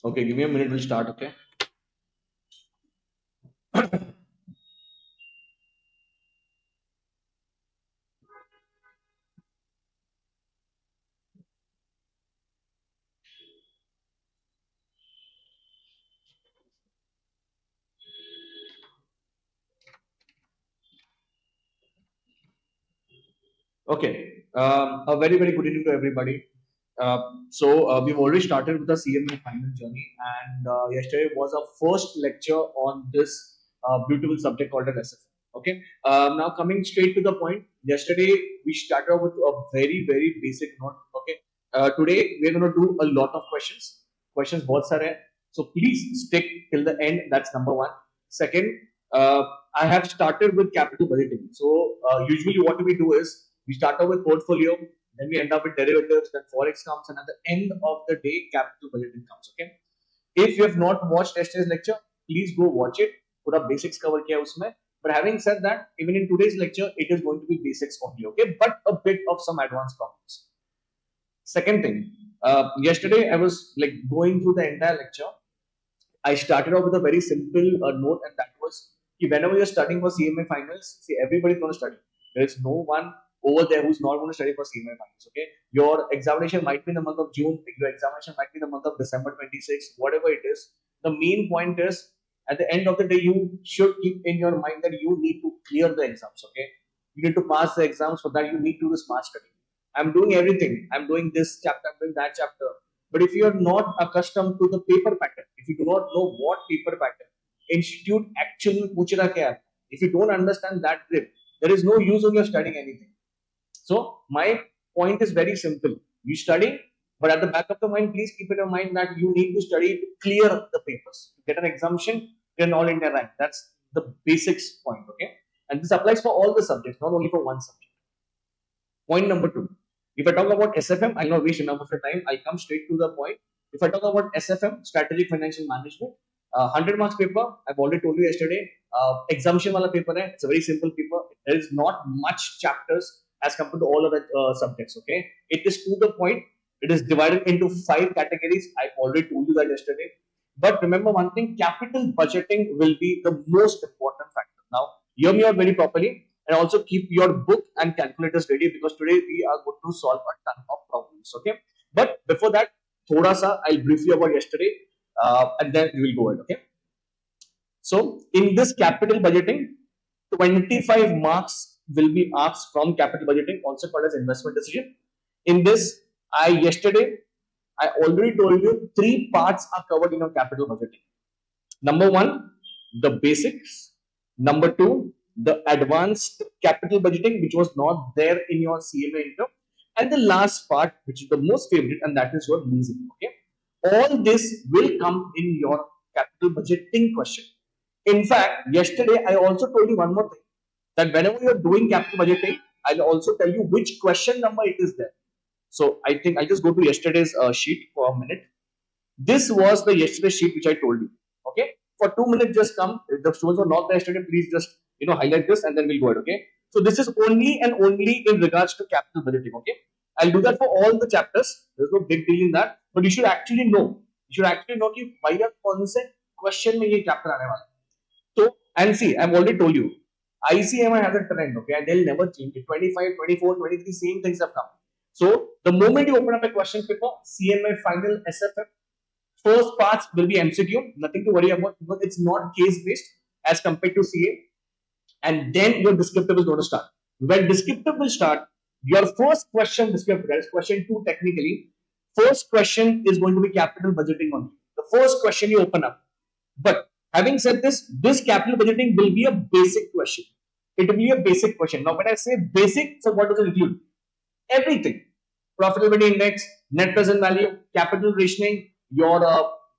Okay, give me a minute, we'll start, okay? Okay, a very, very good evening to everybody. We've already started with the CMA final journey, and yesterday was our first lecture on this beautiful subject called an SFM. Okay, now coming straight to the point, yesterday we started off with a very, very basic note. Okay, today we're going to do a lot of questions. Questions बहुत सारे हैं, so please stick till the end. That's number one. Second, I have started with capital budgeting. So usually what we do is we start off with portfolio, then we end up with derivatives, then forex comes, and at the end of the day, capital budgeting comes. Okay. If you have not watched yesterday's lecture, please go watch it. पूरा basics cover किया उसमें. But having said that, even in today's lecture, it is going to be basics only. Okay, but a bit of some advanced problems. Second thing, yesterday I was like going through the entire lecture. I started off with a very simple note, and that was whenever you're studying for CMA finals, see, everybody's going to study. There is no one over there who's not going to study for CMA finals. Okay, your examination might be in the month of June, your examination might be in the month of December 26, whatever it is. The main point is, at the end of the day, you should keep in your mind that you need to clear the exams. Okay, you need to pass the exams. For that, you need to do smart study. I'm doing everything. I'm doing this chapter, I'm doing that chapter. But if you are not accustomed to the paper pattern, if you do not know what paper pattern institute actually पूछ रहा क्या है, if you don't understand that grip, there is no use of your studying anything. So my point is very simple. You study, but at the back of the mind, please keep in your mind that you need to study to clear the papers, to get an exemption, get an all India rank. That's the basics point. Okay, and this applies for all the subjects, not only for one subject. Point number two. If I talk about SFM, I'll not waste enough of your time. I'll come straight to the point. If I talk about SFM, Strategic Financial Management, 100 marks paper, I've already told you yesterday, exemption wala paper hai. It's a very simple paper. There is not much chapters as compared to all other subjects. Okay, it is to the point. It is divided into 5 categories. I've already told you that yesterday. But remember one thing: capital budgeting will be the most important factor. Now, hear me out very properly, and also keep your book and calculators ready, because today we are going to solve a ton of problems. Okay, but before that, thoda sa I'll brief you about yesterday, and then we will go ahead. Okay, so in this capital budgeting, 25 marks will be asked from capital budgeting, also called as investment decision. In this, I already told you 3 parts are covered in your capital budgeting. Number one, the basics. Number two, the advanced capital budgeting, which was not there in your CMA intro. And the last part, which is the most favorite, and that is your leasing. Okay, all this will come in your capital budgeting question. In fact, yesterday I also told you one more thing, that whenever you are doing capital budgeting, I'll also tell you which question number it is there. So I think I'll just go to yesterday's sheet for a minute. This was the yesterday sheet which I told you. Okay, for 2 minutes, just come. If the students were not there yesterday, please just highlight this, and then we'll go ahead. Okay, so this is only and only in regards to capital budgeting. Okay, I'll do that for all the chapters. There's no big deal in that, but you should actually know. You should actually know कि भैया कौन से question में ये chapter आने वाला है. So, and see, I've already told you, ICMAI has a trend, okay, and they'll never change it. 25, 24, 23, same things have come. So, the moment you open up a question paper, CMA Final SFM, first parts will be MCQ, nothing to worry about, because it's not case based as compared to CA. And then your descriptive is going to start. When descriptive will start, your first question descriptive, that is question 2 technically, first question is going to be capital budgeting only. The first question you open up. But having said this, this capital budgeting will be a basic question. It will be a basic question. Now, when I say basic, so what does it include? Everything. Profitability index, net present value, capital rationing, your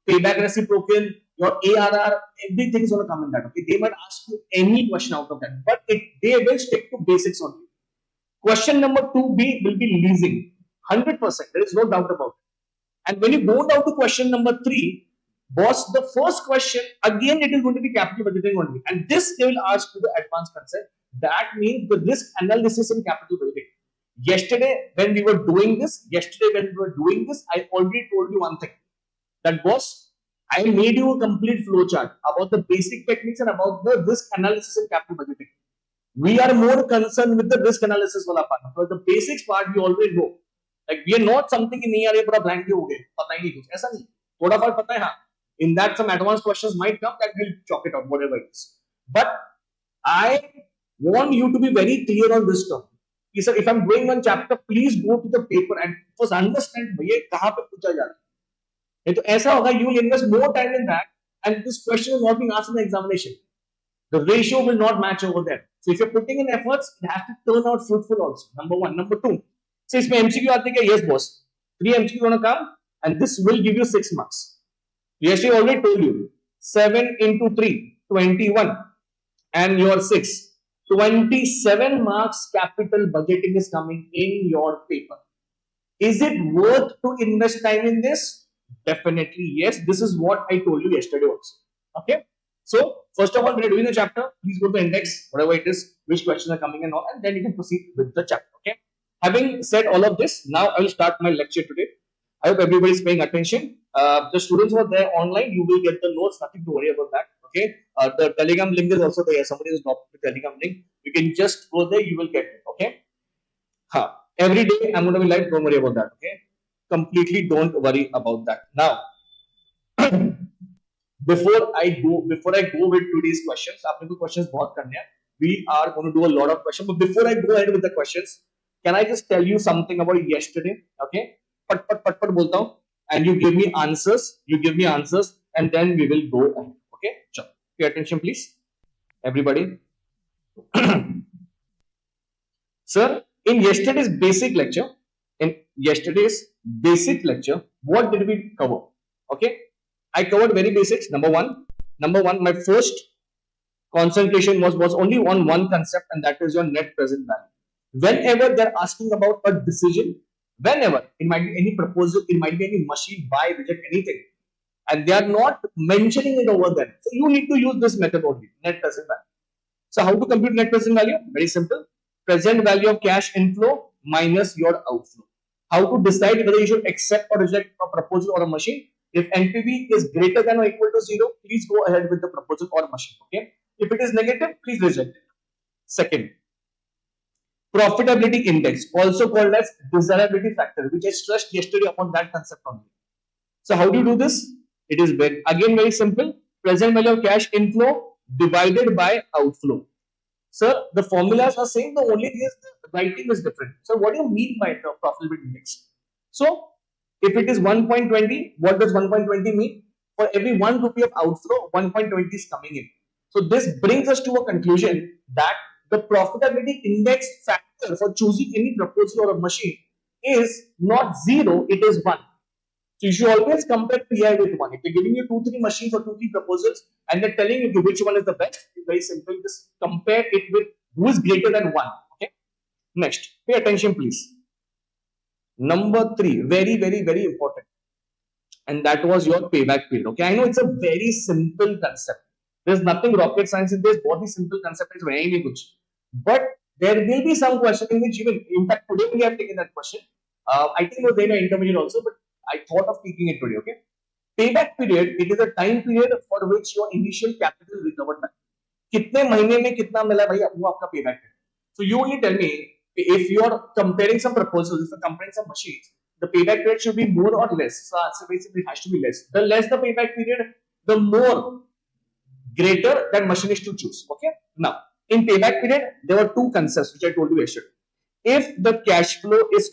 payback reciprocal, your ARR, everything is going to come in that. Okay, they might ask you any question out of that, but they will stick to basics only. Question number 2B will be leasing, 100%. There is no doubt about it. And when you go down to question number 3, boss, the first question again it is going to be capital budgeting only, and this they will ask you the advanced concept. That means the risk analysis in capital budgeting. Yesterday when we were doing this, I already told you one thing, that boss, I made you a complete flow chart about the basic techniques and about the risk analysis and capital budgeting. We are more concerned with the risk analysis wala part, because the basics part we always know. Like we are not something in नहीं यार ये पूरा blank हो गए पता ही नहीं कुछ ऐसा नहीं थोड़ा बहुत पता है हाँ. In that some advanced questions might come that will chalk it out whatever it is. But I want you to be very clear on this term. कि sir if I'm going one chapter please go to the paper and first understand भैया कहाँ पे पूछा जा रहा है. नहीं तो ऐसा होगा you will invest more time in that and this question is not being asked in the examination. The ratio will not match over there. So if you're putting in efforts, it has to turn out fruitful also. Number one. Number two. So इसमें MCQ आते हैं क्या? Yes, boss. 3 MCQ gonna come, and this will give you 6 marks. Yes, I already told you. 7 into 3, 21, and your 6, 27 marks capital budgeting is coming in your paper. Is it worth to invest time in this? Definitely yes. This is what I told you yesterday also. Okay. So first of all, when you're doing the chapter, please go to the index, whatever it is, which questions are coming and all, and then you can proceed with the chapter. Okay. Having said all of this, now I will start my lecture today. I hope everybody is paying attention. The students who are there online, you will get the notes. Nothing to worry about that. Okay. The Telegram link is also there. Somebody has dropped the Telegram link. You can just go there. You will get it. Okay. Every day I'm going to be live. Don't worry about that. Okay. Completely don't worry about that. Now. before I go with today's questions, आपने को questions बहुत करने हैं. We are going to do a lot of questions. But before I go ahead with the questions, can I just tell you something about yesterday? Okay, पट बोलता हूँ, and you give me answers. And then we will go ahead. Okay, चलो, pay attention please, everybody. Sir, in yesterday's basic lecture, what did we cover? Okay. I covered very basics. Number one, my first concentration was only on one concept, and that is your net present value. Whenever they're asking about a decision, whenever it might be any proposal, it might be any machine, buy, reject, anything, and they are not mentioning it over there. So you need to use this method only, net present value. So how to compute net present value? Very simple. Present value of cash inflow minus your outflow. How to decide whether you should accept or reject a proposal or a machine? If NPV is greater than or equal to 0, please go ahead with the proposal or machine. Okay. If it is negative, please reject it. Second, profitability index, also called as desirability factor, which I stressed yesterday upon that concept only. So how do you do this? It is again very simple. Present value of cash inflow divided by outflow. Sir, the formulas are same. The only thing is the writing is different. So what do you mean by the profitability index? So if it is 1.20, what does 1.20 mean? For every 1 rupee of outflow, 1.20 is coming in. So this brings us to a conclusion that the profitability index factor for choosing any proposal or a machine is not 0, it is 1. So you should always compare PI with 1. If they're giving you 2-3 machines or 2-3 proposals and they're telling you which one is the best, it's very simple. Just compare it with who is greater than 1. Okay. Next, pay attention please. Number 3, very, very, very important. And that was your payback period. Okay, I know it's a very simple concept. There's nothing rocket science in this. Very simple concept is very good. But there will be some question in which even, in fact, today we have taken that question. I think it was there in intermediate also, but I thought of taking it today. Okay, payback period. It is a time period for which your initial capital is recovered back. कितने महीने में कितना मिला भाई वो आपका payback period. So you only tell me if you are comparing some proposals, if you are comparing some machines, the payback period should be more or less. So answer basically has to be less. The less the payback period, the more greater that machine is to choose. Okay. Now in payback period, there were 2 concepts which I told you yesterday. If the cash flow is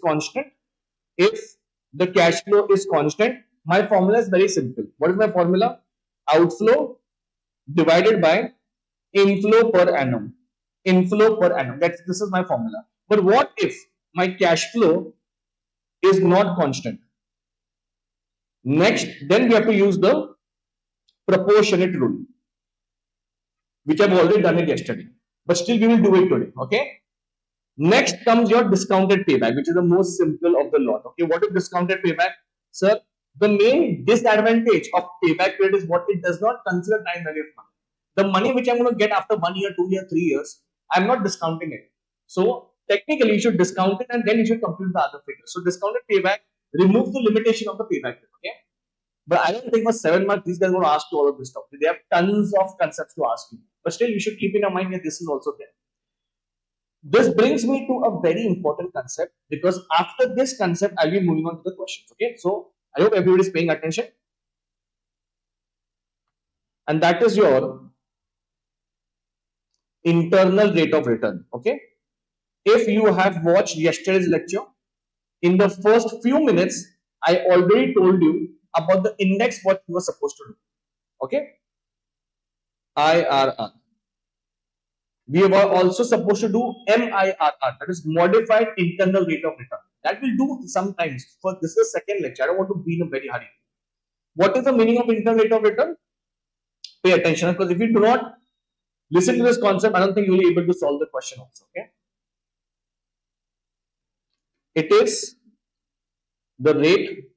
constant, my formula is very simple. What is my formula? Outflow divided by inflow per annum. This is my formula. But what if my cash flow is not constant? Next, then we have to use the proportionate rule, which I've already done it yesterday. But still we will do it today. Okay. Next comes your discounted payback, which is the most simple of the lot. Okay. What is discounted payback? Sir, the main disadvantage of payback period is what it does not consider time value of money. The money which I'm going to get after 1 year, 2 years, 3 years, I'm not discounting it. So technically you should discount it and then you should compute the other figures. So discounted payback removes the limitation of the payback period. Okay. But I don't think for 7 months these guys are going to ask you all of this stuff. They have tons of concepts to ask you. But still, you should keep in your mind that this is also there. This brings me to a very important concept, because after this concept, I'll be moving on to the questions. Okay, so I hope everybody is paying attention. And that is your internal rate of return. Okay, if you have watched yesterday's lecture, in the first few minutes, I already told you about the index what you were supposed to do. Okay, IRR. We were also supposed to do MIRR, that is modified internal rate of return. That will do sometimes. For this is the second lecture. I don't want to be in a very hurry. What is the meaning of internal rate of return? Pay attention, because if you do not listen to this concept, I don't think you will be able to solve the question also. Okay, it is the rate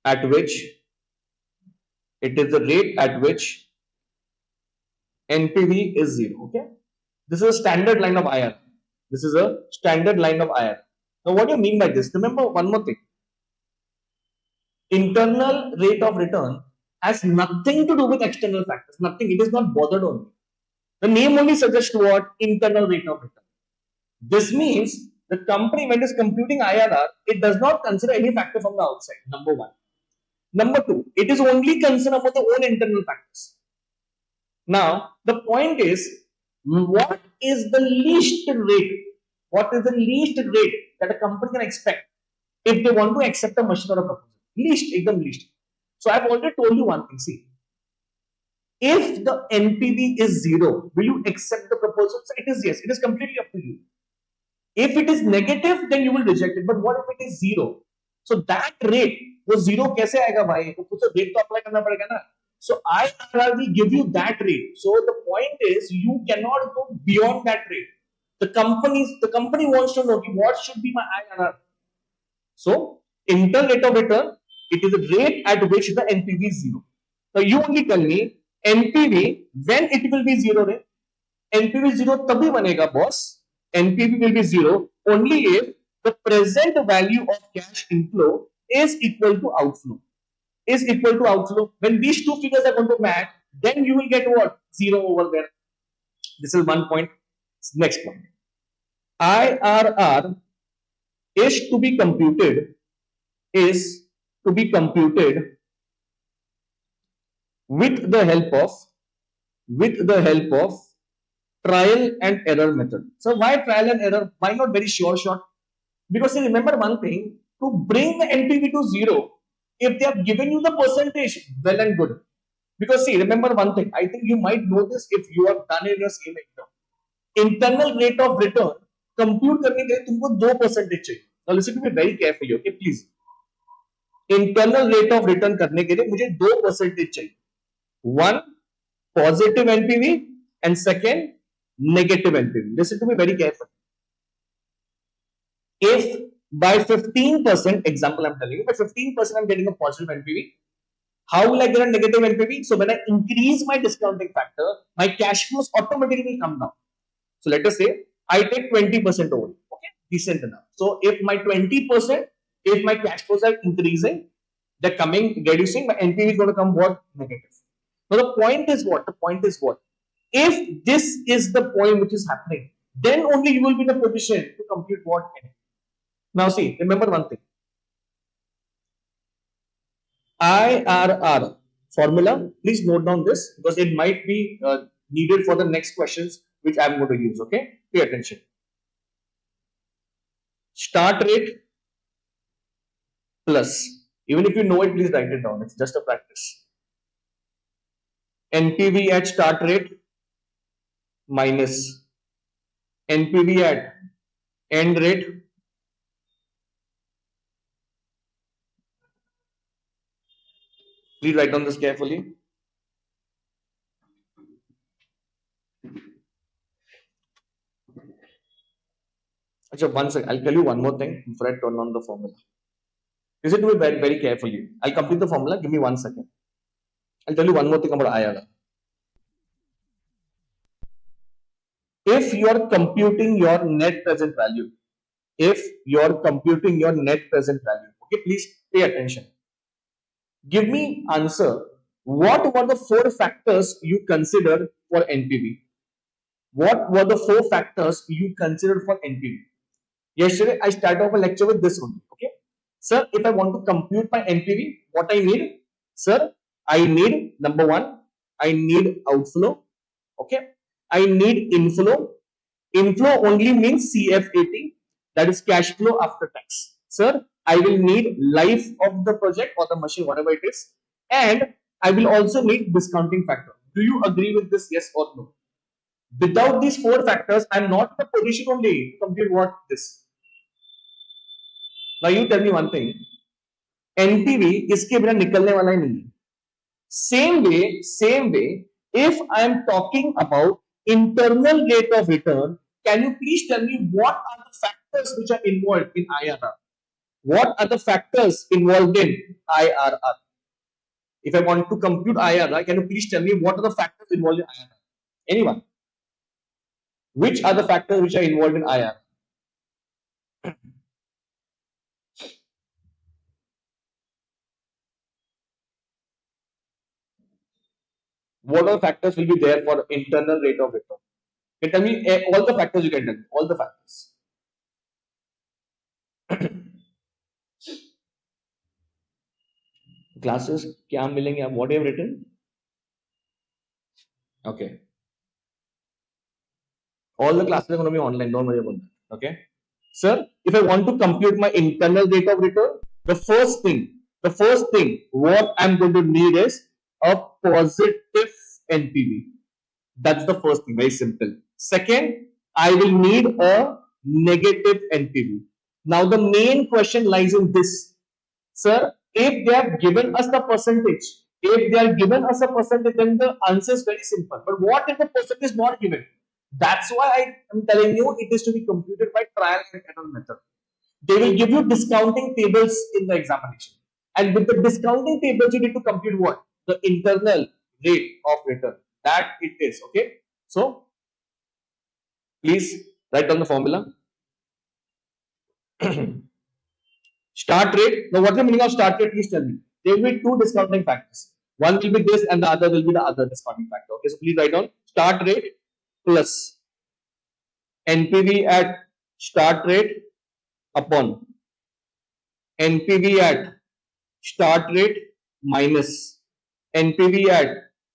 at which NPV is 0. Okay, this is a standard line of IR. This is a standard line of IR. Now, what do you mean by this? Remember one more thing. Internal rate of return has nothing to do with external factors. Nothing. It is not bothered on. The name only suggests what? Internal rate of return. This means the company, when it is computing IRR, it does not consider any factor from the outside. Number one. Number two, it is only concerned about the own internal factors. Now, the point is, what is the least rate? What is the least rate that a company can expect if they want to accept a machine or a proposal? Least, ekdam least. So I've already told you one thing. See, if the NPV is 0, will you accept the proposal? So it is yes. It is completely up to you. If it is negative, then you will reject it. But what if it is 0? So that rate, वो 0 कैसे आएगा भाई? तो कुछ rate तो apply करना पड़ेगा ना. So IRR will give you that rate. So the point is, you cannot go beyond that rate. The company wants to know what should be my IRR. So internal rate of return, it is the rate at which the NPV is 0. So you only tell me NPV when it will be 0 rate. NPV 0 तभी बनेगा boss. NPV will be 0 only if the present value of cash inflow is equal to outflow. Is equal to outflow. When these two figures are going to match, then you will get what? 0 over there. This is one point. Next point. IRR is to be computed with the help of trial and error method. So why trial and error? Why not very sure shot? Because see, remember one thing, to bring the NPV to 0, if they have given you the percentage, well and good. Because see, remember one thing, I think you might know this if you have done in your CMA exam. Internal rate of return, compute करने के लिए तुमको 2% चाहिए. Now listen to me very carefully, okay, please. Internal rate of return करने के लिए मुझे 2% चाहिए. One, positive NPV, and second, negative NPV. Listen to me very carefully. If by 15%, example I'm telling you, by 15% I'm getting a positive NPV, how will I get a negative NPV? So when I increase my discounting factor, my cash flows automatically come down. So let us say I take 20% only. Okay, decent enough. So if my 20%, if my cash flows are increasing, they're coming, reducing, my NPV is going to come what? Negative. Now the point is what? The point is what? If this is the point which is happening, then only you will be in a position to compute what? Now see, remember one thing. IRR formula, please note down this because it might be needed for the next questions which I'm going to use. Okay, pay attention. Start rate plus, even if you know it, please write it down. It's just a practice. NPV at start rate minus NPV at end rate please write down this carefully. Actually, one second. I'll tell you one more thing before I turn on the formula. Listen to me very, very carefully. I'll complete the formula. Give me 1 second. I'll tell you one more thing about IRR. If you are computing your net present value, okay, please pay attention. Give me answer. What were the four factors you considered for NPV? What were the four factors you considered for NPV? Yesterday, I started off a lecture with this one. Okay. Sir, if I want to compute my NPV, what I need? Sir, I need number one, I need outflow. Okay. I need inflow. Inflow only means CFAT, that is cash flow after tax. Sir, I will need life of the project or the machine, whatever it is. And I will also need discounting factor. Do you agree with this? Yes or no? Without these four factors, I'm not in a position only to compute what this. Now you tell me one thing. NPV इसके बिना निकलने वाला ही नहीं है. Same way, if I am talking about internal rate of return, can you please tell me what are the factors which are involved in IRR? What are the factors involved in IRR? If I want to compute IRR, can you please tell me what are the factors involved in IRR? Anyone? Which are the factors which are involved in IRR? What are the factors will be there for internal rate of return? You tell me all the factors you can tell me, all the factors. Classes क्या मिलेंगे आप? What you have written? Okay. All the classes are going to be online. Don't worry about that. Okay. Sir, if I want to compute my internal rate of return, the first thing, what I'm going to need is a positive NPV. That's the first thing. Very simple. Second, I will need a negative NPV. Now the main question lies in this. Sir, if they have given us the percentage, then the answer is very simple. But what if the percentage is not given? That's why I am telling you it is to be computed by trial and error method. They will give you discounting tables in the examination. And with the discounting tables, you need to compute what? The internal rate of return. That it is. Okay. So please write down the formula. Start rate. Now, what's the meaning of start rate? Please tell me. There will be two discounting factors. One will be this and the other will be the other discounting factor. Okay, so please write down start rate plus NPV at start rate upon NPV at start rate minus NPV at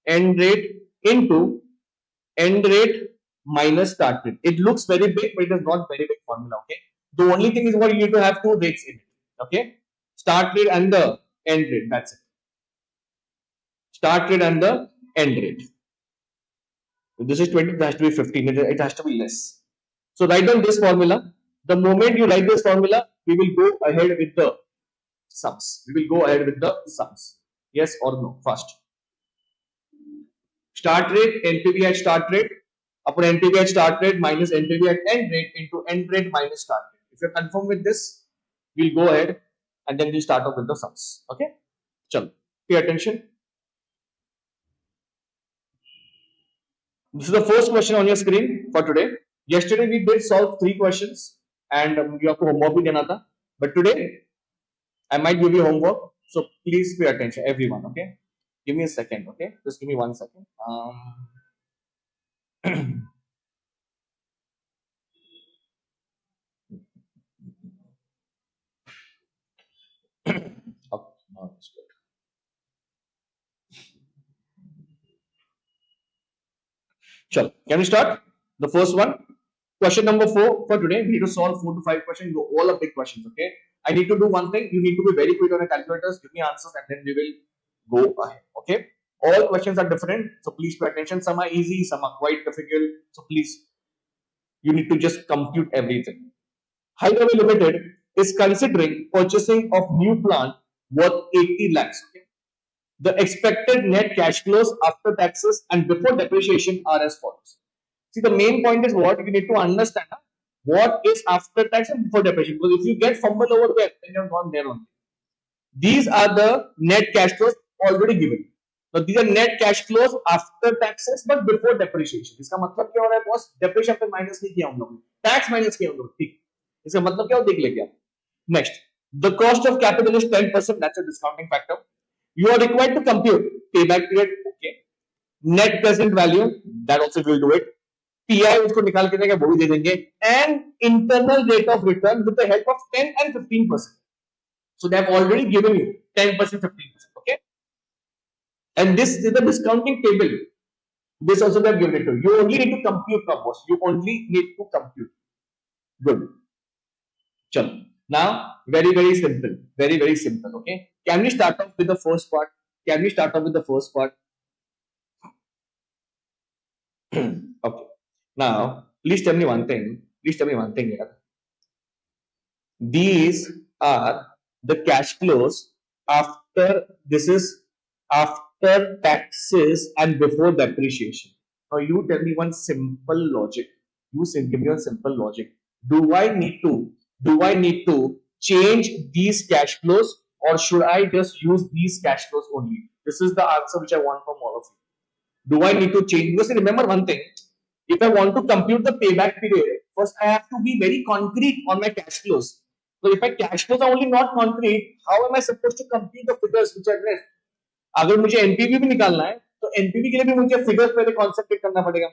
end rate into end rate minus start rate. It looks very big, but it is not very big formula. Okay. The only thing is what you need to have two rates in it. Okay. Start rate and the end rate. That's it. Start rate and the end rate. If this is 20, it has to be 15. It has to be less. So write down this formula. The moment you write this formula, we will go ahead with the sums. Yes or no? First. Start rate, NPV at start rate upon NPV at start rate minus NPV at end rate into end rate minus start rate. If you're confirmed with this, we'll go ahead and then we'll start off with the sums. Okay? Chalo. Pay attention. This is the first question on your screen for today. Yesterday we did solve 3 questions and you have to homework bhi dena tha. But today I might give you homework. So please pay attention, everyone. Okay? Give me a second. Okay? Just give me 1 second. Sure. Can we start? The first one. Question number 4 for today. We need to solve 4 to 5 questions. Go all of big questions. Okay. I need to do one thing. You need to be very quick on your calculators. Give me answers and then we will go ahead. Okay. All questions are different. So please pay attention. Some are easy. Some are quite difficult. So please, you need to just compute everything. Highway Limited is considering purchasing of new plant worth 80 lakhs. Okay. The expected net cash flows after taxes and before depreciation are as follows. See, the main point is what you need to understand. What is after tax and before depreciation? Because if you get fumble over there, then you're gone there only. These are the net cash flows already given. So these are net cash flows after taxes but before depreciation. इसका मतलब क्या हो रहा है boss? Depreciation पे minus नहीं किया हम लोगों ने, टैक्स माइनस किया हम लोग. ठीक. इसका मतलब क्या हो देख लेंगे आप. Next, the cost of capital is 10%. That's a discounting factor. You are required to compute payback period. Okay. Net present value, that also we will do it. PI उसको निकाल के देंगे, वो भी दे देंगे. And internal rate of return with the help of 10 and 15%. So they have already given you 10%, 15%. Okay. And this is the discounting table. This also they have given it to you. You only need to compute, boss. You only need to compute. Good. Chalo. Now, very, very simple. Very, very simple. Okay. Can we start off with the first part? Can we start off with the first part? Okay. Now, please tell me one thing. Please tell me one thing here. These are the cash flows after, this is after taxes and before depreciation. Now, you tell me one simple logic. Give me a simple logic. Do I need to change these cash flows, or should I just use these cash flows only? This is the answer which I want from all of you. Do I need to change? Because remember one thing, if I want to compute the payback period, first I have to be very concrete on my cash flows. So if my cash flows are only not concrete, how am I supposed to compute the figures which are left? अगर मुझे NPV भी निकालना है तो NPV के लिए भी मुझे फिगर्स पहले कॉन्सेंट्रेट करना पड़ेगा.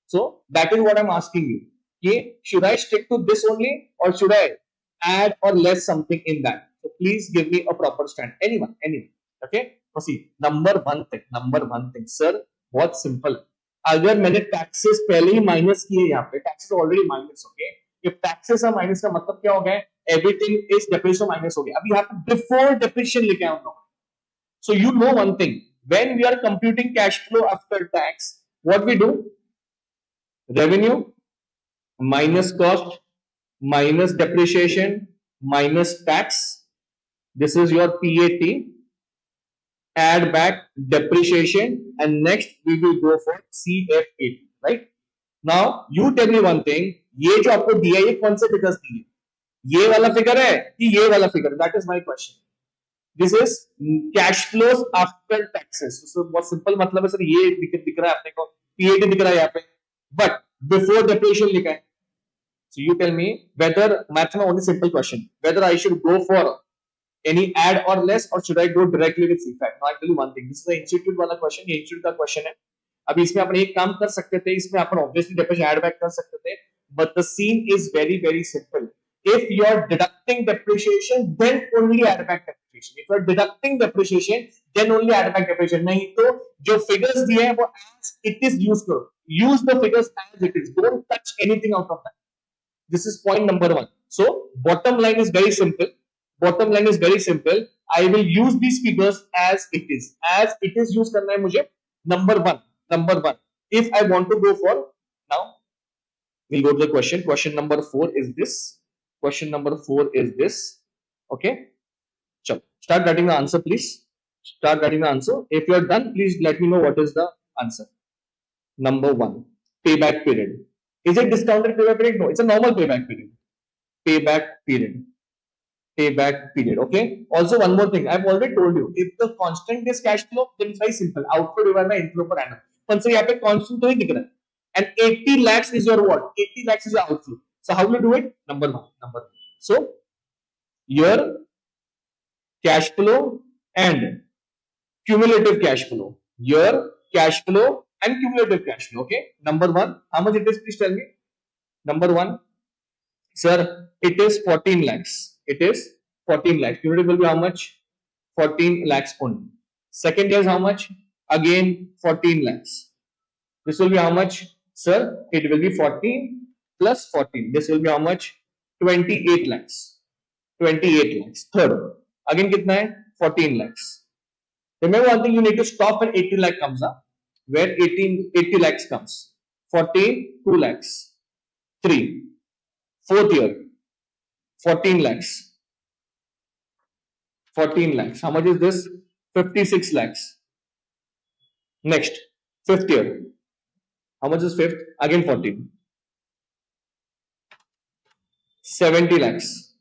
So that is what I'm asking you. कि should I stick to this only or should I add or less something in that? So please give me a proper stand. Anyone. Okay. Proceed. Number one thing. Sir, बहुत simple. अगर मैंने taxes पहले ही minus किए, यहाँ पे taxes already minus हो गए. If taxes are minus का मतलब क्या हो गया? Everything is depreciation minus हो गया. अभी यहाँ पे before depreciation लिखे हैं हम लोग. So you know one thing. When we are computing cash flow after tax, what we do? Revenue minus cost minus depreciation minus tax. This is your PAT. Add back depreciation, and next we will go for CFAT, right? Now you tell me one thing, ये जो आपको दिया है ये कौन से figures दिए? ये वाला फिगर है कि ये वाला figure? That is my question. This is cash flows after taxes. So बहुत सिंपल मतलब है सर, ये दिख रहा है अपने को, PAT दिख रहा है यहाँ पे, but before depreciation लिखा है. So you tell me whether, math में only simple question, whether I should go for any add or less or should I go directly with CFAT? Now I tell you one thing, this is the institute वाला question, ये institute का question है. अभी इसमें अपन एक काम कर सकते थे, इसमें अपन obviously depreciation add back कर सकते थे, but the scene is very, very simple. If you are deducting depreciation, then only add back depreciation. If you are deducting depreciation, then only add back depreciation. नहीं तो जो figures दिए हैं वो as it is use करो. Use the figures as it is. Don't touch anything out of that. This is point number one. So bottom line is very simple. Bottom line is very simple. I will use these figures as it is. As it is use करना है मुझे. Number one. If I want to go for, now we'll go to the question. Question number 4 is this. Okay. Chalo. Start writing the answer, please. Start writing the answer. If you are done, please let me know what is the answer. Number 1. Payback period. Is it discounted payback period? No, it's a normal payback period. Payback period. Okay. Also, one more thing. I've already told you. If the constant is cash flow, then it's very simple. Outflow divided by inflow per annum. But so यहाँ पे constant तो ही दिख रहा है. And 80 lakhs is your what? 80 lakhs is your outflow. So how will you do it? Number one. So your cash flow and cumulative cash flow. Your cash flow and cumulative cash flow. Okay. Number one. How much it is? Please tell me. Number one. Sir, it is 14 lakhs. It is 14 lakhs. Cumulative will be how much? 14 lakhs only. Second year is how much? Again 14 lakhs. This will be how much? Sir, it will be 14 plus 14. This will be how much? 28 lakhs. 28 lakhs. Third. Again kitna hai? 14 lakhs. Remember one thing, you need to stop when 80 lakh comes up. Where 80 lakhs comes. 14, 2 lakhs. 3. Fourth year, 14 lakhs. 14 lakhs. How much is this? 56 lakhs. Next, fifth year. How much is fifth? Again 14. 70 lakhs.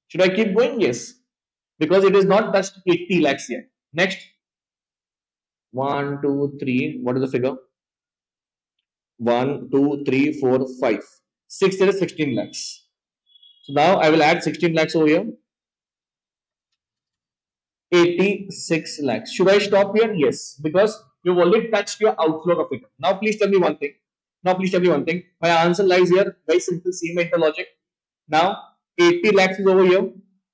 Should I keep going? Yes. Because it is not touched 80 lakhs yet. Next. 1, 2, 3. What is the figure? 1, 2, 3, 4, 5. 6 there is 16 lakhs. So now I will add 16 lakhs over here. 86 lakhs. Should I stop here? Yes, because you've already touched your outflow of it. Now please tell me one thing. My answer lies here. Very simple CMA logic. Now 80 lakhs is over here.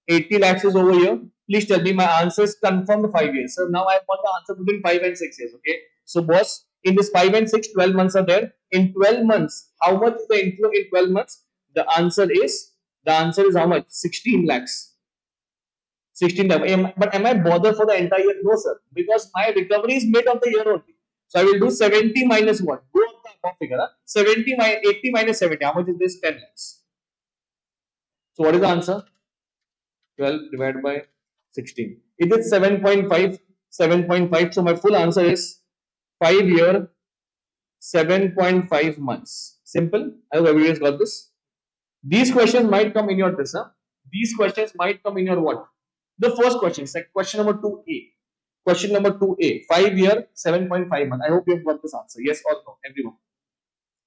80 lakhs is over here. Please tell me my answer is confirmed 5 years. So now I want the answer between 5 and 6 years. Okay. So boss, in this 5 and 6, 12 months are there. In 12 months, how much is the inflow in 12 months? The answer is how much? 16 lakhs. 16 lakhs. But am I bothered for the entire year? No, sir. Because my recovery is made of the year only. So I will do 70 minus what? Go on the above figure. 70 minus 80 minus 70. How much is this? 10 lakhs. So what is the answer? 12 divided by 16. It is 7.5. 7.5. So my full answer is 5 year, 7.5 months. Simple. I hope everybody has got this. These questions might come in your this. These questions might come in your what? The first question, question number 2A. Question number 2A. 5 year, 7.5 months. I hope you have got this answer. Yes or no, everyone.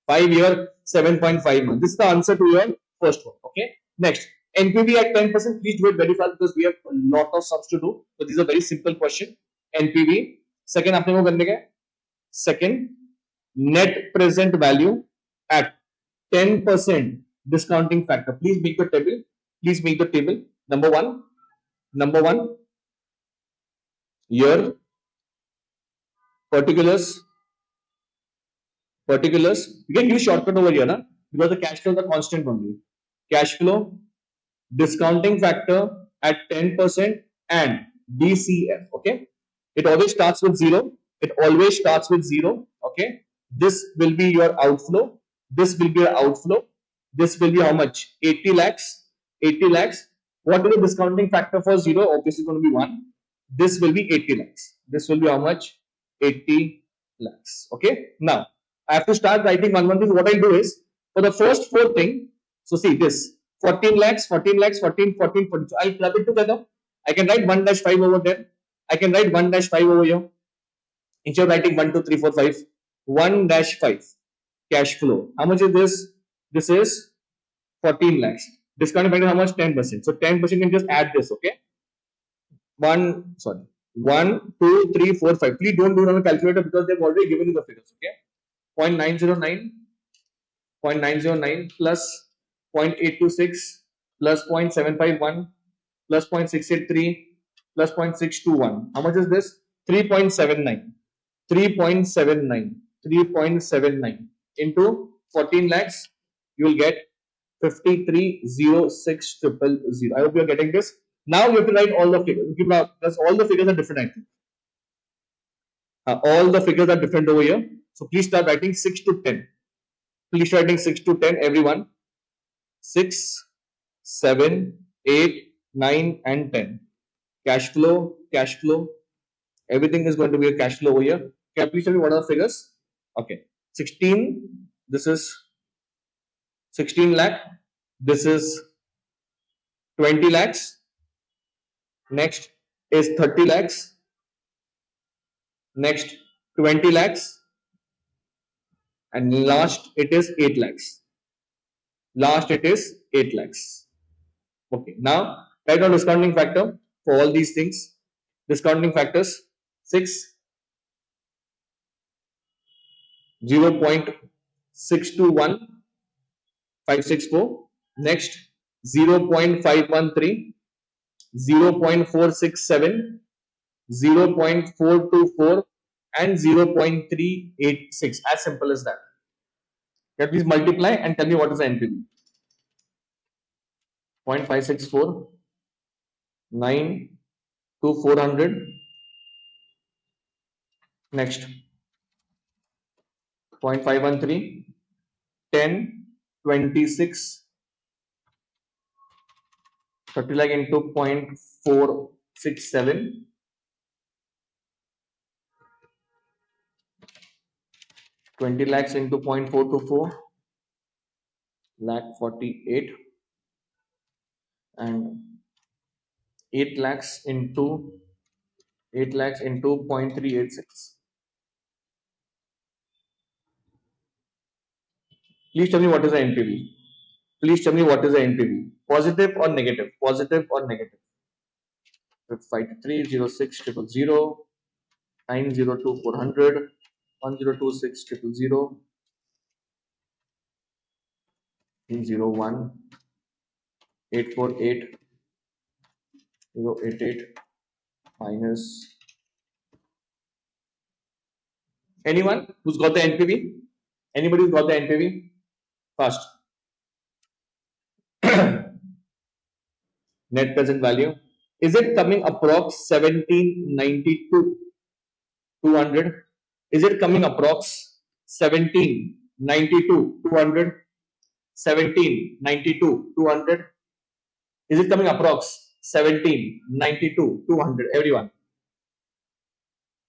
5 year, 7.5 months. This is the answer to your first one. Okay. Next, NPV at 10%. Please do it very fast because we have a lot of sums to do. So this is a very simple question. NPV. Second, आपने वो करने का. Second, net present value at 10% discounting factor. Please make the table. Please make the table. Number one, year, particulars. You can use shortcut over here, na? Because the cash flow is a constant only. Cash flow, discounting factor at 10% and DCF. Okay. It always starts with zero. Okay. This will be your outflow. This will be your outflow. This will be how much? 80 lakhs. 80 lakhs. What is the discounting factor for zero? Obviously, going to be 1. This will be 80 lakhs. This will be how much? 80 lakhs. Okay. Now, I have to start writing one thing. What I'll do is, for the first 4 thing, so see this, 14 lakhs, 14 lakhs, 14, 14, 14. So I'll club it together. I can write 1-5 over there. I can write 1-5 over here. Instead of writing 1, 2, 3, 4, 5, 1-5 cash flow. How much is this? This is 14 lakhs. Discount factor how much? 10%. So 10% you can just add this, okay? 1, 2, 3, 4, 5. Please don't do it on a calculator because they've already given you the figures, okay? 0.909, 0.909 plus 0.826 plus 0.751 plus 0.683 plus 0.621. How much is this? 3.79. 3.79 into 14 lakhs. You will get 53,06,000. I hope you are getting this. Now you have to write all the figures. Because all the figures are different, I think. All the figures are different over here. So please start writing 6 to 10. Please start writing 6 to 10, everyone. 6, 7, 8, 9, and 10. Cash flow. Everything is going to be a cash flow over here. Can you please tell me what are the figures? Okay. 16. This is 16 lakh. This is 20 lakhs. Next is 30 lakhs. Next 20 lakhs. And last it is 8 lakhs. Okay. Now write down discounting factor for all these things. Discounting factors 6, 0.621564. Next 0.513, 0.467, 0.424, and 0.386. As simple as that. Can you please multiply and tell me what is the NPV? 0.564, 9 to 400. Next 0.513, 10, 26, 30 lakh into 0.467, 20 lakhs into 0.424, lakh 48, and 8 lakhs into 0.386. Please tell me what is the NPV. Positive or negative? 553 06 000 902 400 1026 000 301 848 088 minus anyone who's got the NPV? Anybody who's got the NPV? Fast. Net present value. Is it coming approx 1792 200? Is it coming approx 1792 200? 1792 200? Is it coming approx 1792 200? Everyone.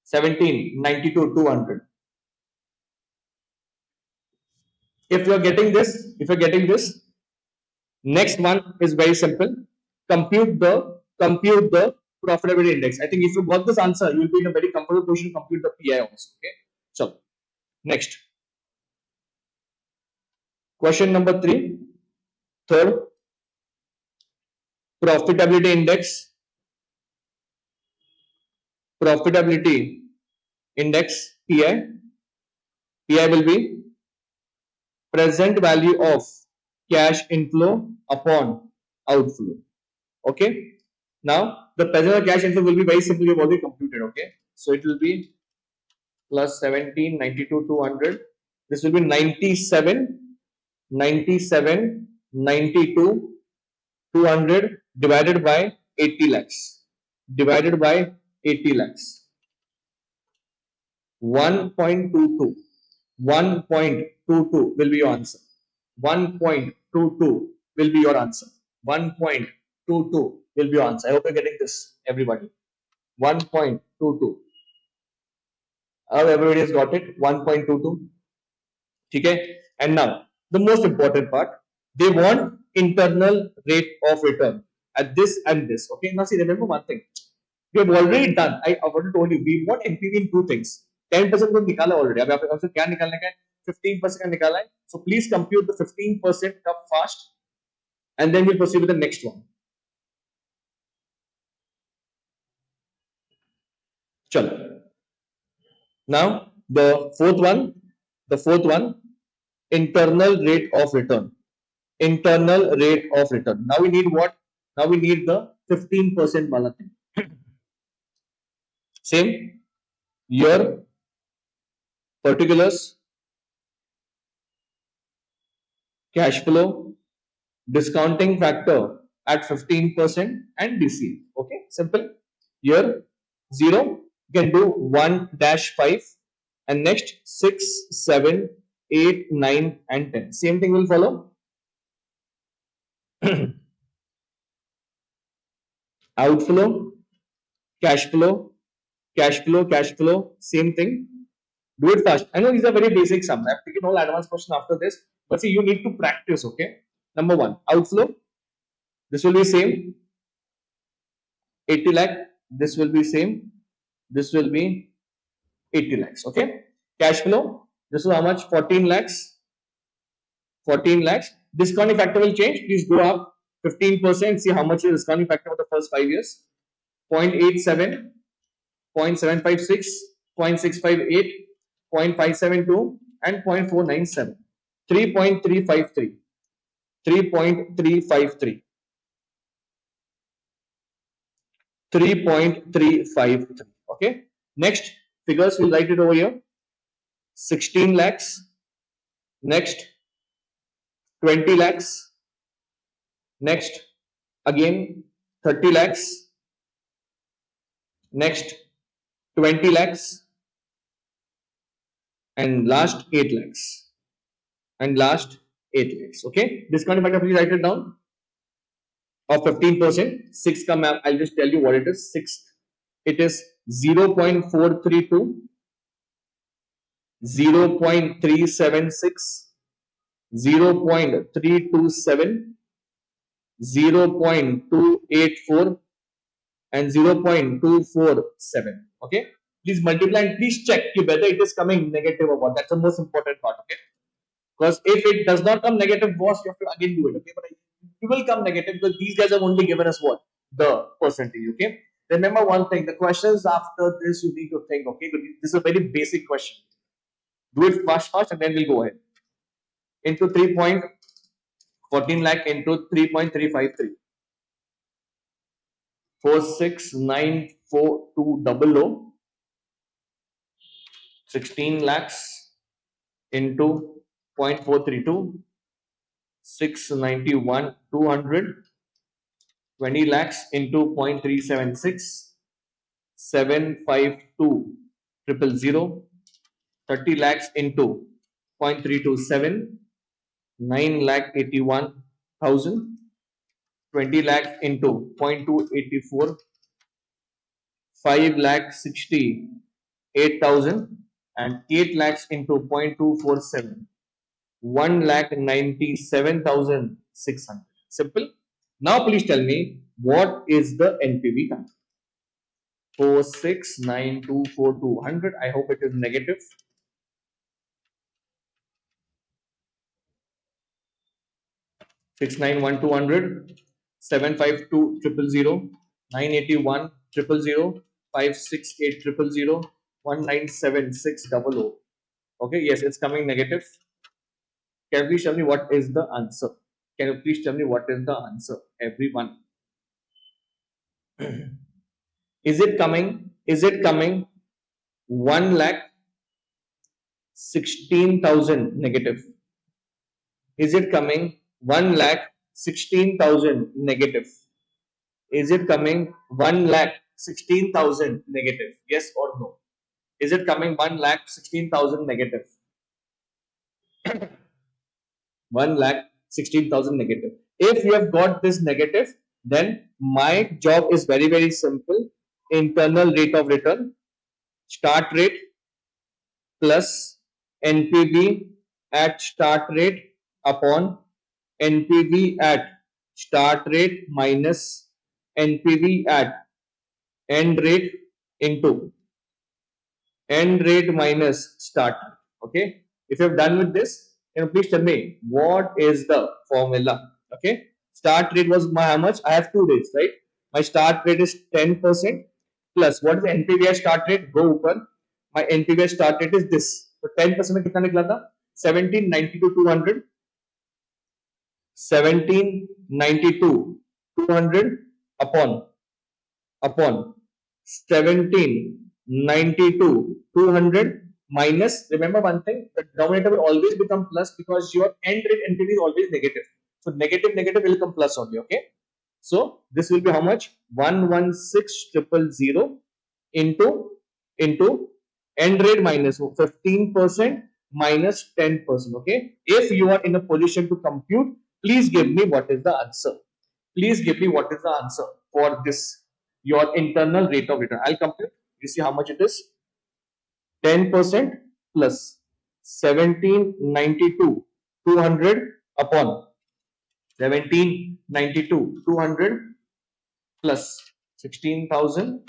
1792 200. If you're getting this, next one is very simple. Compute the profitability index. I think if you got this answer, you'll be in a very comfortable position to compute the PI also. Okay. So next. Question number 3. Third, profitability index. Profitability index PI. PI will be present value of cash inflow upon outflow. Okay. Now the present cash inflow will be very simple. You've already computed. Okay. So it will be plus 17 92 200. This will be 97 92 200 divided by 80 lakhs. Divided by 80 lakhs. 1.22. 1.22 will be your answer. 1.22 will be your answer. 1.22 will be your answer. I hope you're getting this, everybody. 1.22. Everybody has got it. 1.22. Okay. And now the most important part. They want internal rate of return at this and this. Okay. Now see, remember one thing. We have already done. I already told you. We want NPV in two things. 10% को निकाला already. अब आपको क्या निकालने का है? 15% का निकाला है. So please compute the 15% का fast, and then we'll proceed with the next one. चलो. Now the fourth one, internal rate of return. Internal rate of return. Now we need what? Now we need the 15% wala thing. Same year, particulars, cash flow, discounting factor at 15% and DCF. Okay, simple. Year 0, you can do 1-5 and next 6, 7, 8, 9 and 10. Same thing will follow. Outflow, cash flow, same thing. Do it fast. I know these are very basic sums. I've taken all advanced question after this, but see, you need to practice. Okay. Number 1, outflow. This will be same. 80 lakh. This will be same. This will be 80 lakhs. Okay. Cash flow. This is how much? 14 lakhs. 14 lakhs. Discounting factor will change. Please go up 15%. See how much is discounting factor for the first 5 years. 0.87, 0.756, 0.658, 0.572 and 0.497. 3.353. 3.353. 3.353. Okay. Next figures, we'll write it over here. 16 lakhs. Next 20 lakhs. Next again 30 lakhs. Next 20 lakhs. And last 8 lakhs. And last 8 lakhs. Okay. Discounting factor, please write it down. Of 15%. 6 come up. I'll just tell you what it is. 6. It is 0.432, 0.376, 0.327, 0.284 and 0.247. Okay. Please multiply and please check whether it is coming negative or what. That's the most important part. Okay. Because if it does not come negative, boss, you have to again do it. Okay. But it will come negative because these guys have only given us what? The percentage. Okay. Remember one thing, the questions after this you need to think, okay? This is a very basic question. Do it fast, and then we'll go ahead. Into 3.14 lakh into 3.353. 4694200. 16 lakhs into 0.432. 691 200. 20 lakhs into 0.376. 752 000. 30 lakhs into 0.327. 9 lakh 81,000. 20 lakhs into 0.284. 5 lakh 68,000 and 8 lakhs into 0.247. 1 lakh 97,600. Simple. Now please tell me what is the NPV count? 469,24200. I hope it is negative. 691,200. 752,000. 981,000. 568,000. 197600. Okay, yes, it's coming negative. Can you please tell me what is the answer? Can you please tell me what is the answer, everyone? Is it coming? Is it coming 1 lakh 16,000 negative? Is it coming 1 lakh 16,000 negative? Is it coming 1 lakh 16,000 negative? Yes or no? Is it coming 1 lakh 16,000 negative? 1 lakh 16,000 negative. If you have got this negative, then my job is very, very simple. Internal rate of return, start rate plus NPV at start rate upon NPV at start rate minus NPV at end rate into end rate minus start. Okay. If you have done with this, please tell me what is the formula. Okay. Start rate was my how much? I have 2 days, right? My start rate is 10% plus what is the NPV at start rate? Go open. My NPV at start rate is this. So 10% में कितना निकला था? 1792,200. 1792,200 upon 1792,200 minus, remember one thing, the denominator will always become plus because your end rate NPV is always negative. So negative will come plus only, okay? So this will be how much? 116,000 into end rate minus 15% minus 10%, okay? If you are in a position to compute, please give me what is the answer. Please give me what is the answer for this, your internal rate of return. I'll compute. You see how much it is? 10% plus 1792 200 upon 1792 200 plus 16,000.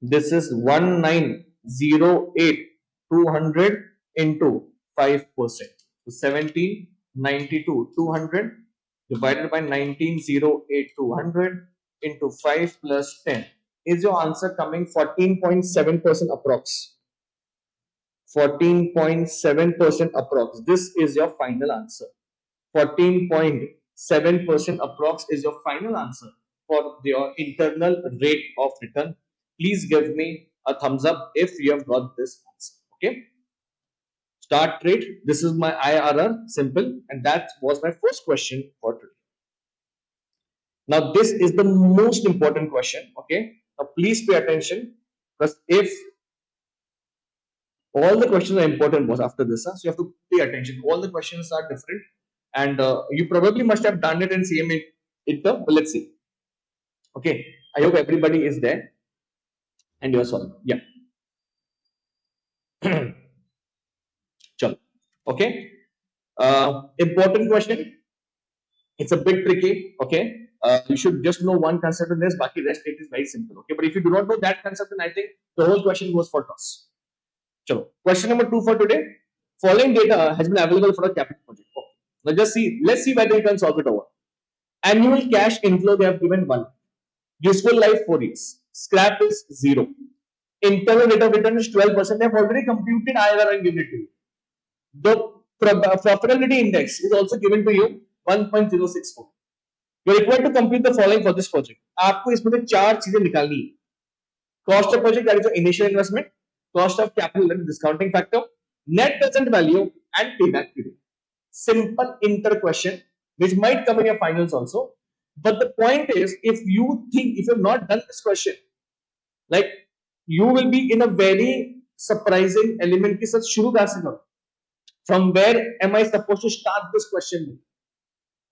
This is 1908 200 into 5%. So 1792 200 divided by 1908 200 into 5 plus 10. Is your answer coming 14.7% approx? 14.7% approx. This is your final answer. 14.7% approx is your final answer for your internal rate of return. Please give me a thumbs up if you have got this answer. Okay. Start rate. This is my IRR. Simple. And that was my first question for today. Now this is the most important question. Okay. Now please pay attention because if all the questions are important was after this, so you have to pay attention. All the questions are different, and you probably must have done it in CMA interview. But let's see. Okay, I hope everybody is there, and you're solving. Yeah. Chalo. Okay. Important question. It's a bit tricky. Okay. You should just know one concept in this. Baki rest it is very simple. Okay. But if you do not know that concept, then I think the whole question goes for toss. Chalo. Question number 2 for today. Following data has been available for a capital project. Okay. Now just see. Let's see whether you can solve it over. Annual cash inflow they have given 1. Useful life 4 years. Scrap is 0. Internal rate of return is 12%. They have already computed IRR and given it to you. The profitability index is also given to you 1.064. You are required to compute the following for this project. आपको इसमें से 4 चीजें निकालनी है. Cost of project, that is the initial investment, cost of capital and discounting factor, net present value, and payback period. Simple inter question which might come in your finals also. But the point is, if you think, if you have not done this question, like, you will be in a very surprising element के साथ शुरू कैसे करो. From where am I supposed to start this question with?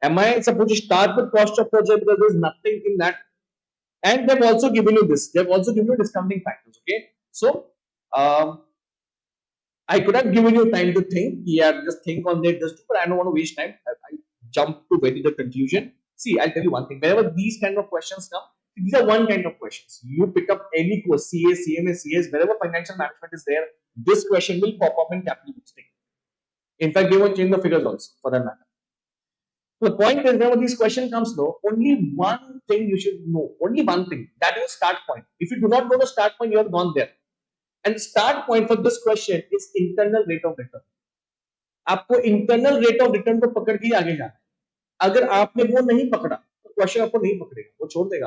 Am I supposed to start with cost of project because there is nothing in that? And they've also given you this. They've also given you discounting factors. Okay, so I could have given you time to think. Yeah, just think on that, just, but I don't want to waste time. I jump to very the conclusion. See, I'll tell you one thing. Whenever these kind of questions come, these are one kind of questions. You pick up any course, CA, CMA, CS, wherever financial management is there, this question will pop up in capital boosting. In fact, they won't change the figures also for that matter. So the point is, whenever this question comes, though, only one thing you should know. Only one thing. That is start point. If you do not know the start point, you have gone there. And start point for this question is internal rate of return. आपको internal rate of return को पकड़ के आगे जाना है. अगर आपने वो नहीं पकड़ा तो क्वेश्चन आपको नहीं पकड़ेगा, वो छोड़ देगा,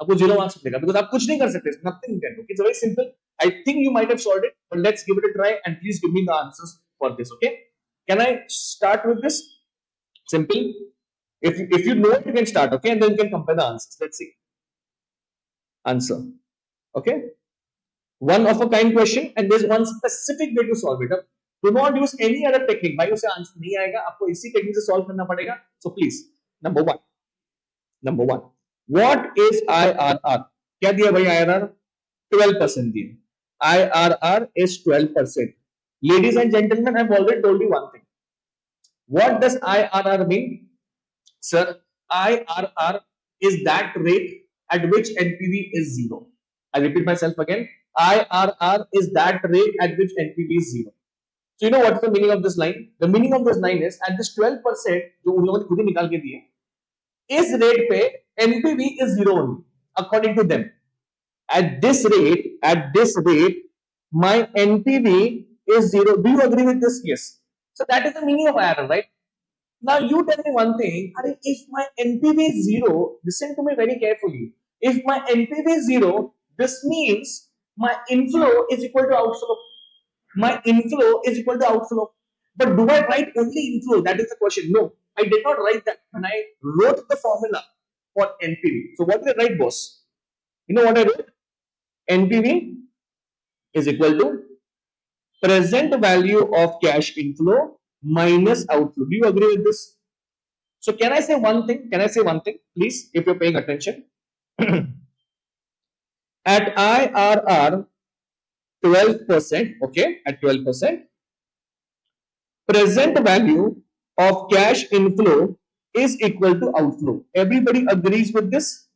आपको 0 मार्क्स मिलेगा, बिकॉज आप कुछ नहीं कर सकते. Nothing you can do. It's very simple. I think you might have solved it, but let's give it a try and please give me the answers for this. Okay, can I start with this? Simple. If you know it, you can start. Okay, and then you can compare the answers. Let's see. Answer. Okay. One of a kind question, and there's one specific way to solve it. Do not use any other technique. भाई उसे answer नहीं आएगा, आपको इसी technique से solve करना पड़ेगा. So please, number one, what is IRR? क्या दिया भाई IRR? 12% दिया. IRR is 12%. Ladies and gentlemen, I've already told you one thing. What does IRR mean? Sir, IRR is that rate at which NPV is 0. I'll repeat myself again. IRR is that rate at which NPV is 0. So you know what is the meaning of this line? The meaning of this line is at this 12% जो उन लोगों ने खुद ही निकाल के दिए, इस rate पे NPV is 0 only according to them. At this rate, my NPV is 0. Do you agree with this? Yes. So that is the meaning of IRR, right? Now you tell me one thing. If my NPV is 0, listen to me very carefully. If my NPV is 0, this means my inflow is equal to outflow. My inflow is equal to outflow. But do I write only inflow? That is the question. No, I did not write that when I wrote the formula for NPV. So what did I write, boss? You know what I wrote? NPV is equal to present value of cash inflow minus outflow. Do you agree with this? So can I say one thing? Please, if you're paying attention. At IRR 12%, okay, at 12%, present value of cash inflow is equal to outflow. Everybody agrees with this?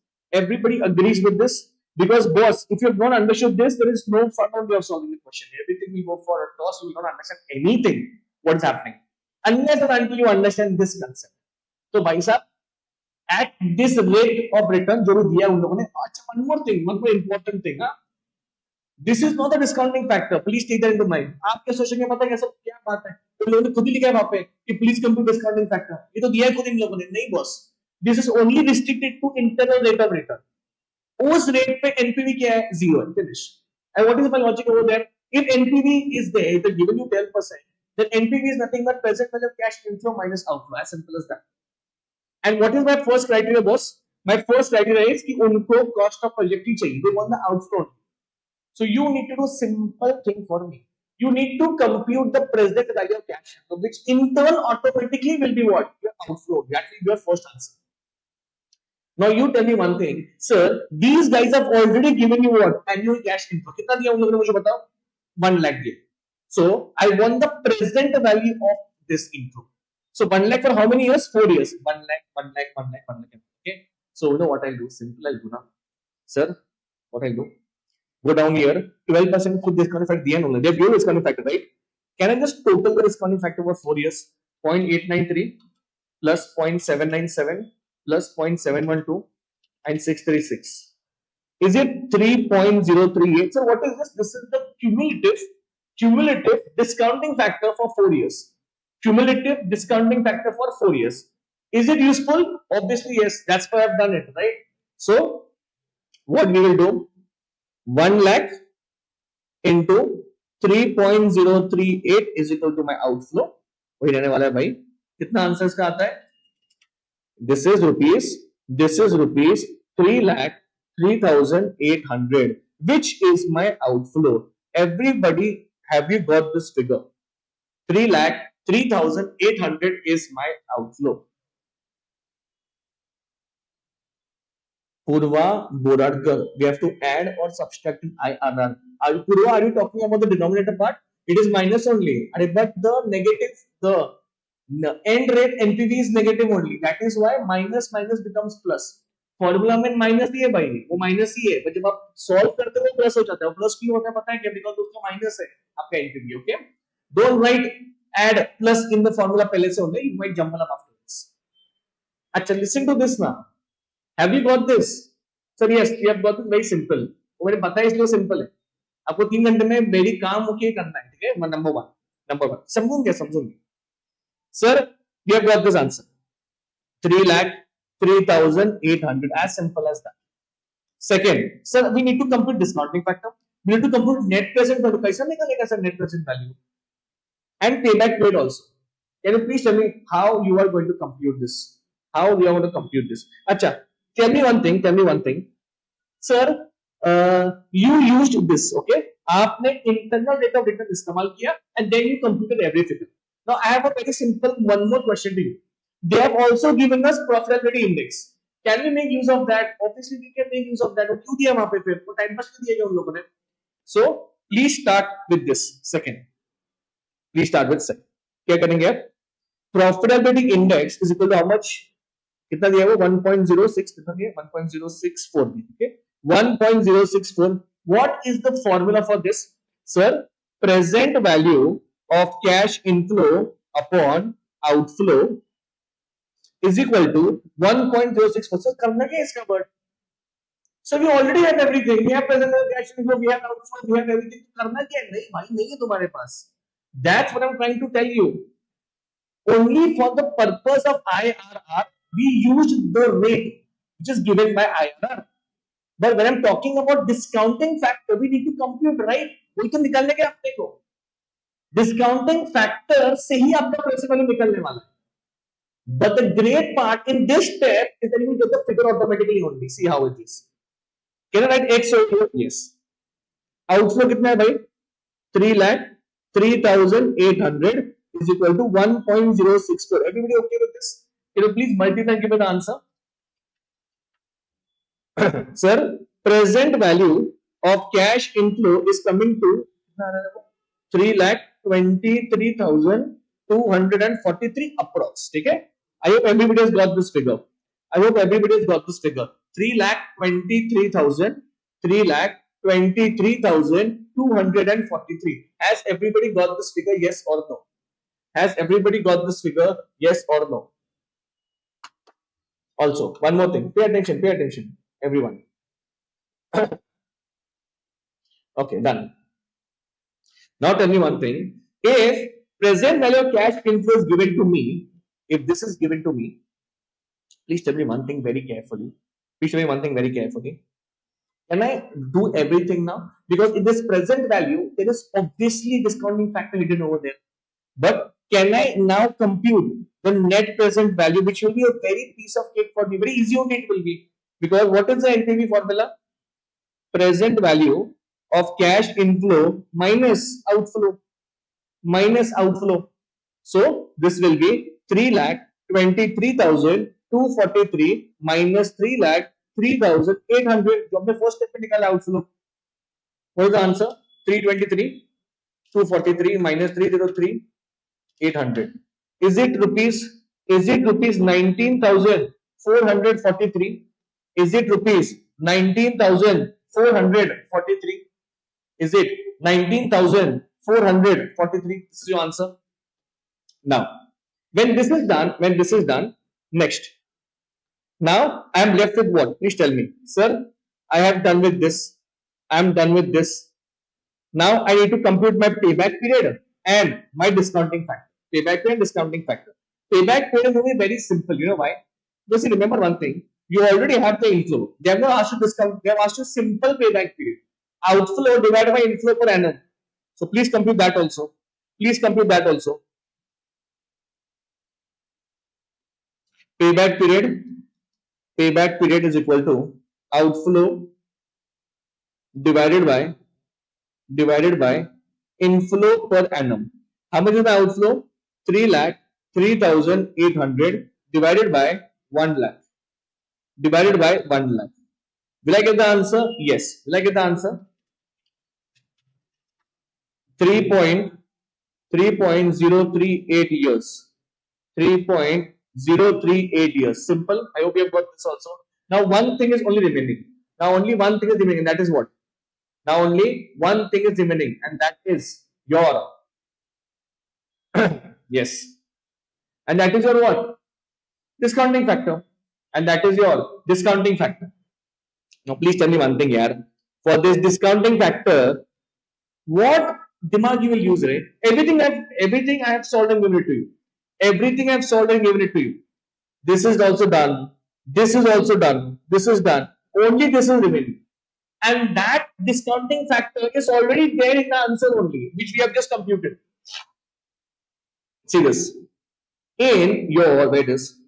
Because boss, if you have not understood this, there is no fun on your solving the question. Everything will go for a toss. You will not understand anything what's happening unless and until you understand this concept. तो भाई साहब, at this rate of return जो भी दिया उन लोगों ने. अच्छा, one more thing, one more important thing. This is not a discounting factor. Please take that into mind. आप क्या सोचेंगे, पता है कैसा क्या बात है? तो लोगों ने खुद ही लिखा है वहां पे कि please compute discounting factor. ये तो दिया है खुद इन लोगों ने. नहीं boss, this is only restricted to internal rate of return. उस रेट पे NPV क्या है? 0. Finish. And what is my logic over there? If NPV is there, they're giving you 12%, then NPV is nothing but present value of cash inflow minus outflow. As simple as that. And what is my first criteria, boss? My first criteria is कि उनको cost of project ही चाहिए. They want the outflow. So you need to do simple thing for me. You need to compute the present value of cash, which in turn automatically will be what? Your outflow. That will be your first answer. Now you tell me one thing, sir. These guys have already given you what? Annual cash inflow. कितना दिया उन लोगों ने मुझे बताओ? 1 lakh दिया. So I want the present value of this inflow. So 1 lakh for how many years? 4 years. 1 lakh, 1 lakh, 1 lakh, 1 lakh. Okay. So you know what I'll do? Simple I'll do now. Sir, what I'll do? Go down here. 12% for discounting factor दिया उन्होंने. They've given discounting factor, right? Can I just total the discounting factor over 4 years? 0.893 plus 0.797 plus 0.712 and 636 Is it 3.038? So what is this? This is the cumulative discounting factor for 4 years. Cumulative discounting factor for 4 years. Is it useful? Obviously yes. That's why I've done it, right? So what we will do? 1 lakh into 3.038 is equal to my outflow. वही रहने वाला है भाई. कितना answer इसका आता है? This is rupees 3,03,800, which is my outflow. Everybody, have you got this figure? 3,03,800 is my outflow. Purva Boradkar, we have to add or subtract in IRR. Purva, are you talking about the denominator part? It is minus only, but the negative, the end rate NPV is negative only. That is why minus becomes plus. Formula में minus ही है भाई, वो minus ही है, जब आप solve करते हो plus हो जाता है. प्लस क्यों होता है पता है क्या? बिकॉज उसका माइनस है आपका NPV. Okay, don't write add plus in the formula पहले से होंगे, you might jumble up after this. अच्छा, listen to this now. Have you got this? Sir, yes, we have got it. Very simple. वो मुझे पता है इसलिए simple है. आपको 3 घंटे में मेरी काम ओके करना है, ठीक है? नंबर वन समझूंगे. Sir, we have got this answer. 3,03,800. As simple as that. Second, sir, we need to compute discounting factor. We need to compute net present value. कैसा निकालेगा sir net present value? And payback period also. Can you please tell me how you are going to compute this? How we are going to compute this? Acha, tell me one thing. Sir, you used this, okay? आपने internal rate of return इस्तेमाल किया and then you computed every figure. Now I have a very simple one more question to you. They have also given us profitability index. Can we make use of that? Obviously we can make use of that. क्यों दिया वहां पे फिर? वो time pass क्यों दिया गया उन लोगों ने? So please start with this. Second, क्या करेंगे आप? Profitability index is equal to how much? कितना दिया वो? 1.06. कितना दिया? 1.064. Okay, 1.064. What is the formula for this? Sir, present value of cash inflow upon outflow is equal to 1.064. So करना क्या है इसका word? So we already have everything. We have present value, cash inflow, we have outflow, we have everything. करना क्या है? नहीं भाई, नहीं है तुम्हारे पास. That's what I'm trying to tell you. Only for the purpose of IRR, we used the rate which is given by IRR. But when I'm talking about discounting factor, we need to compute, right? वही तो निकालने के आपने को. Discounting factor से ही आपका present value निकलने वाला है. But the great part in this step is that you will get the figure automatically only. See how it is. Can I write X over here? Yes. Outflow कितना है भाई? 3,03,800 is equal to 1.064. Everybody okay with this? Can you please multiply and give me the answer? Sir, present value of cash inflow is coming to 3,23,243 approx. ठीक है? I hope everybody has got this figure. 3,23,243. Has everybody got this figure? Yes or no? Has everybody got this figure? Yes or no? Also, one more thing. Pay attention, everyone. Okay, done. Now tell me one thing. If present value of cash inflow is given to me, if this is given to me, please tell me one thing very carefully. Can I do everything now? Because in this present value, there is obviously discounting factor hidden over there. But can I now compute the net present value, which will be a very piece of cake for me? Very easy only it will be. Because what is the NPV formula? Present value of cash inflow minus outflow. So this will be 3,23,243 minus 3,03,800. जो हमने first step में निकाला outflow. What is the answer? 323,243 minus 303,800. Is it rupees 19,443? Is it rupees 19,443? Is it 19,443? This is your answer. Now, when this is done, next. Now I am left with what? Please tell me, sir. I have done with this. I am done with this. Now I need to compute my payback period and my discounting factor. Payback period and discounting factor. Payback period is going to be very simple. You know why? Because you remember one thing. You already have the inflow. They have not asked you discount. They have asked you simple payback period. Outflow divided by inflow per annum. So please compute that also. Please compute that also. Payback period. Payback period is equal to outflow divided by inflow per annum. How much is the outflow? 3 lakh 3,800 divided by 1 lakh. Divided by 1 lakh. Will I get the answer? Yes. Will I get the answer? 3.038 years. 3.038 years. Simple. I hope you have got this also. Now one thing is only remaining. Now only one thing is remaining. That is what? Now only one thing is remaining, and that is your yes. And that is your what? Discounting factor. And that is your discounting factor. Now please tell me one thing here. For this discounting factor, what dimag you will use, right? Everything I have solved and given it to you. Everything I have solved and given it to you. This is also done. This is also done. This is done. Only this is remaining. And that discounting factor is already there in the answer only, which we have just computed. See this. In your, where it is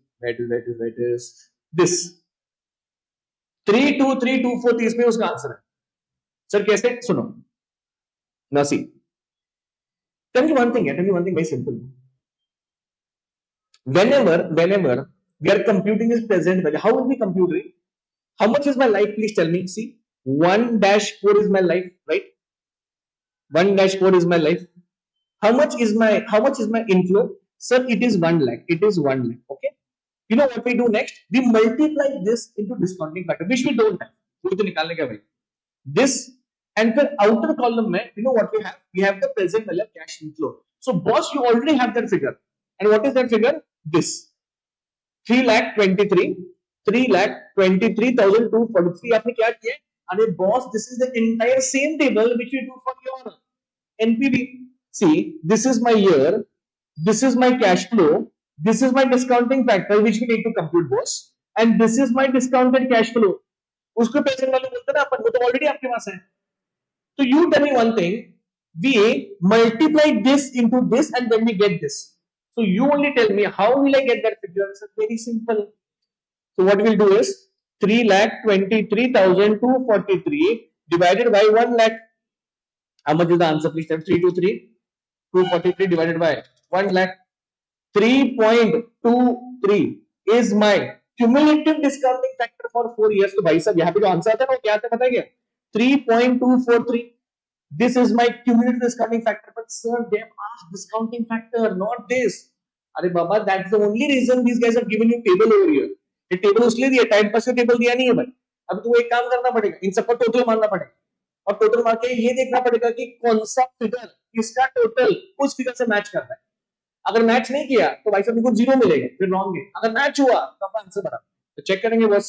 this 32324 इसमें उसका answer है. Sir कैसे? सुनो. Now see. Tell me one thing very simple. Whenever we are computing this present value, how will we compute it? How much is my life? Please tell me. See, 1-4 is my life, right? 1-4 is my life. How much is my inflow? Sir, it is 1 lakh. It is 1 lakh. Okay. You know what we do next? We multiply this into discounting factor, which we don't have. वो तो निकालने का भाई. This and the outer column में, you know what we have? We have the present value of cash inflow. So boss, you already have that figure. And what is that figure? This 3,23,243. आपने क्या किया? अरे boss, this is the entire same table which we do for your NPV. See, this is my year. This is my cash flow. This is my discounting factor which we need to compute, boss. And this is my discounted cash flow. उसको present value बोलते हैं ना अपन, वो तो already आपके पास है. So you tell me one thing. We multiply this into this and then we get this. So you only tell me how will I get that figure? It's very simple. So what we'll do is 3,23,243 divided by 1 lakh. How much is the answer? Please tell me. 323,243 divided by 1 lakh. 3.23 is my cumulative discounting factor for 4 years. तो भाई साहब यहाँ पे जो answer आता है वो क्या आता है पता है क्या? 3.243. This is my cumulative discounting factor. But sir, they have asked discounting factor, not this. अरे बाबा, that's the only reason these guys have given you table over here. ये टेबल उसलिए दिया, टाइम पास का टेबल दिया नहीं है भाई. अब तुम्हें एक काम करना पड़ेगा, इन सबका टोटल मानना पड़ेगा और टोटल मार के ये देखना पड़ेगा कि कौन सा फिगर इसका टोटल उस फिगर से मैच करता है. अगर मैच नहीं किया तो भाई साहब को 0 मिलेगा, फिर रॉन्ग है. अगर मैच हुआ तो आपका आंसर बराबर. तो चेक करेंगे बस.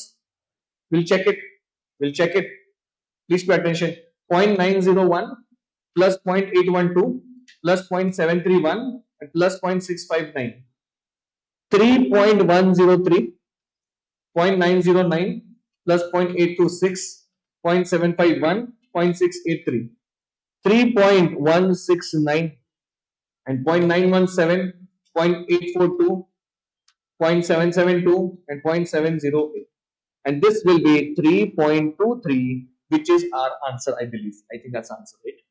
Will check it. Please pay attention. 0.901 plus 0.812 plus 0.731 and plus 0.659. 3.103, 0.909 plus 0.826, 0.751, 0.683. 3.169 and 0.917, 0.842, 0.772 and 0.708. And this will be 3.23, which is our answer, I believe. I think that's answer, right?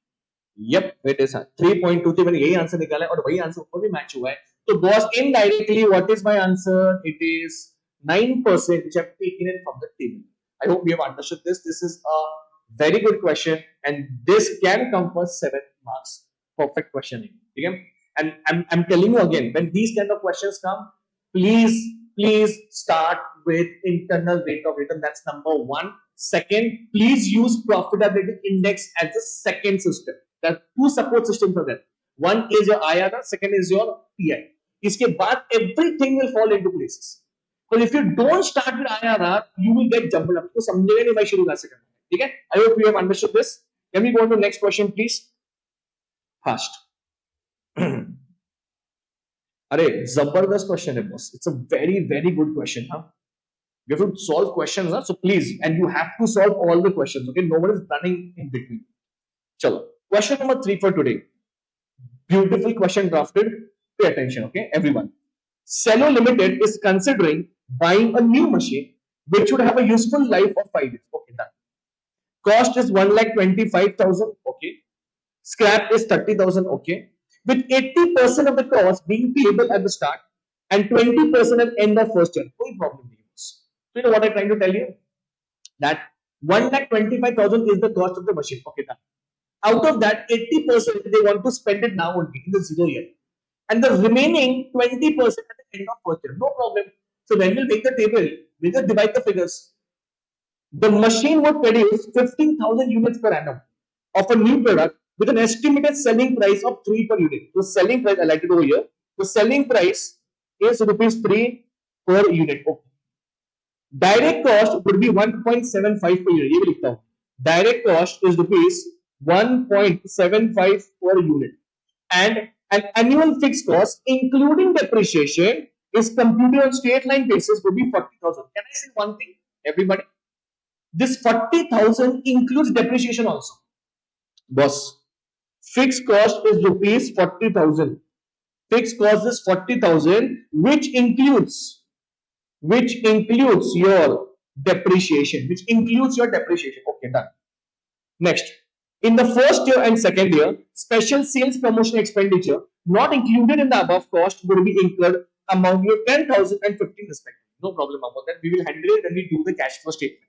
Yep, it is 3.23. मैंने यही answer निकाला है और वही answer ऊपर भी match हुआ है. तो boss, indirectly what is my answer? It is 9% which I have taken it from the table. I hope you have understood this. This is a very good question and this can come for 7 marks. Perfect questioning. Okay? And I'm telling you again, when these kind of questions come, please start with internal rate of return. That's number 1. Second, please use profitability index as the second system. There are 2 support systems for that. One is your IRR, second is your PI. इसके बाद everything will fall into places. But if you don't start with IRR, you will get jumbled up. तो समझेगा नहीं भाई शुरू कैसे करना है. ठीक है? I hope you have understood this. Can we go on to the next question, please? Fast. अरे जबरदस्त क्वेश्चन है boss. It's a very very good question, huh? You have to solve questions, huh? So please, and you have to solve all the questions. Okay, no one is running in between. Chalo. Question number 3 for today. Beautiful question drafted. Pay attention, okay, everyone. Cello Limited is considering buying a new machine which should have a useful life of 5 years. Okay, done. Cost is 1,25,000. Okay. Scrap is 30,000. Okay. With 80% of the cost being payable at the start and 20% at end of first year. No problem. So you know what I'm trying to tell you? That 1,25,000 is the cost of the machine. Okay, done. Out of that, 80% they want to spend it now only in the 0 year. And the remaining 20% at the end of first year. No problem. So when we'll make the table, we'll just divide the figures. The machine would produce 15,000 units per annum of a new product with an estimated selling price of 3 per unit. So selling price, I like it over here. The selling price is rupees 3 per unit. Okay. Direct cost would be 1.75 per unit. ये भी लिखता हूँ. Direct cost is rupees 1.75 per unit. And an annual fixed cost, including depreciation, is computed on straight line basis would be 40,000. Can I say one thing, everybody? This 40,000 includes depreciation also. Boss, fixed cost is rupees 40,000. Fixed cost is 40,000, which includes your depreciation. Okay, done. Next, in the first year and second year, special sales promotion expenditure not included in the above cost will be incurred among your 10,000 and 15 respectively. No problem about that. We will handle it when we do the cash flow statement.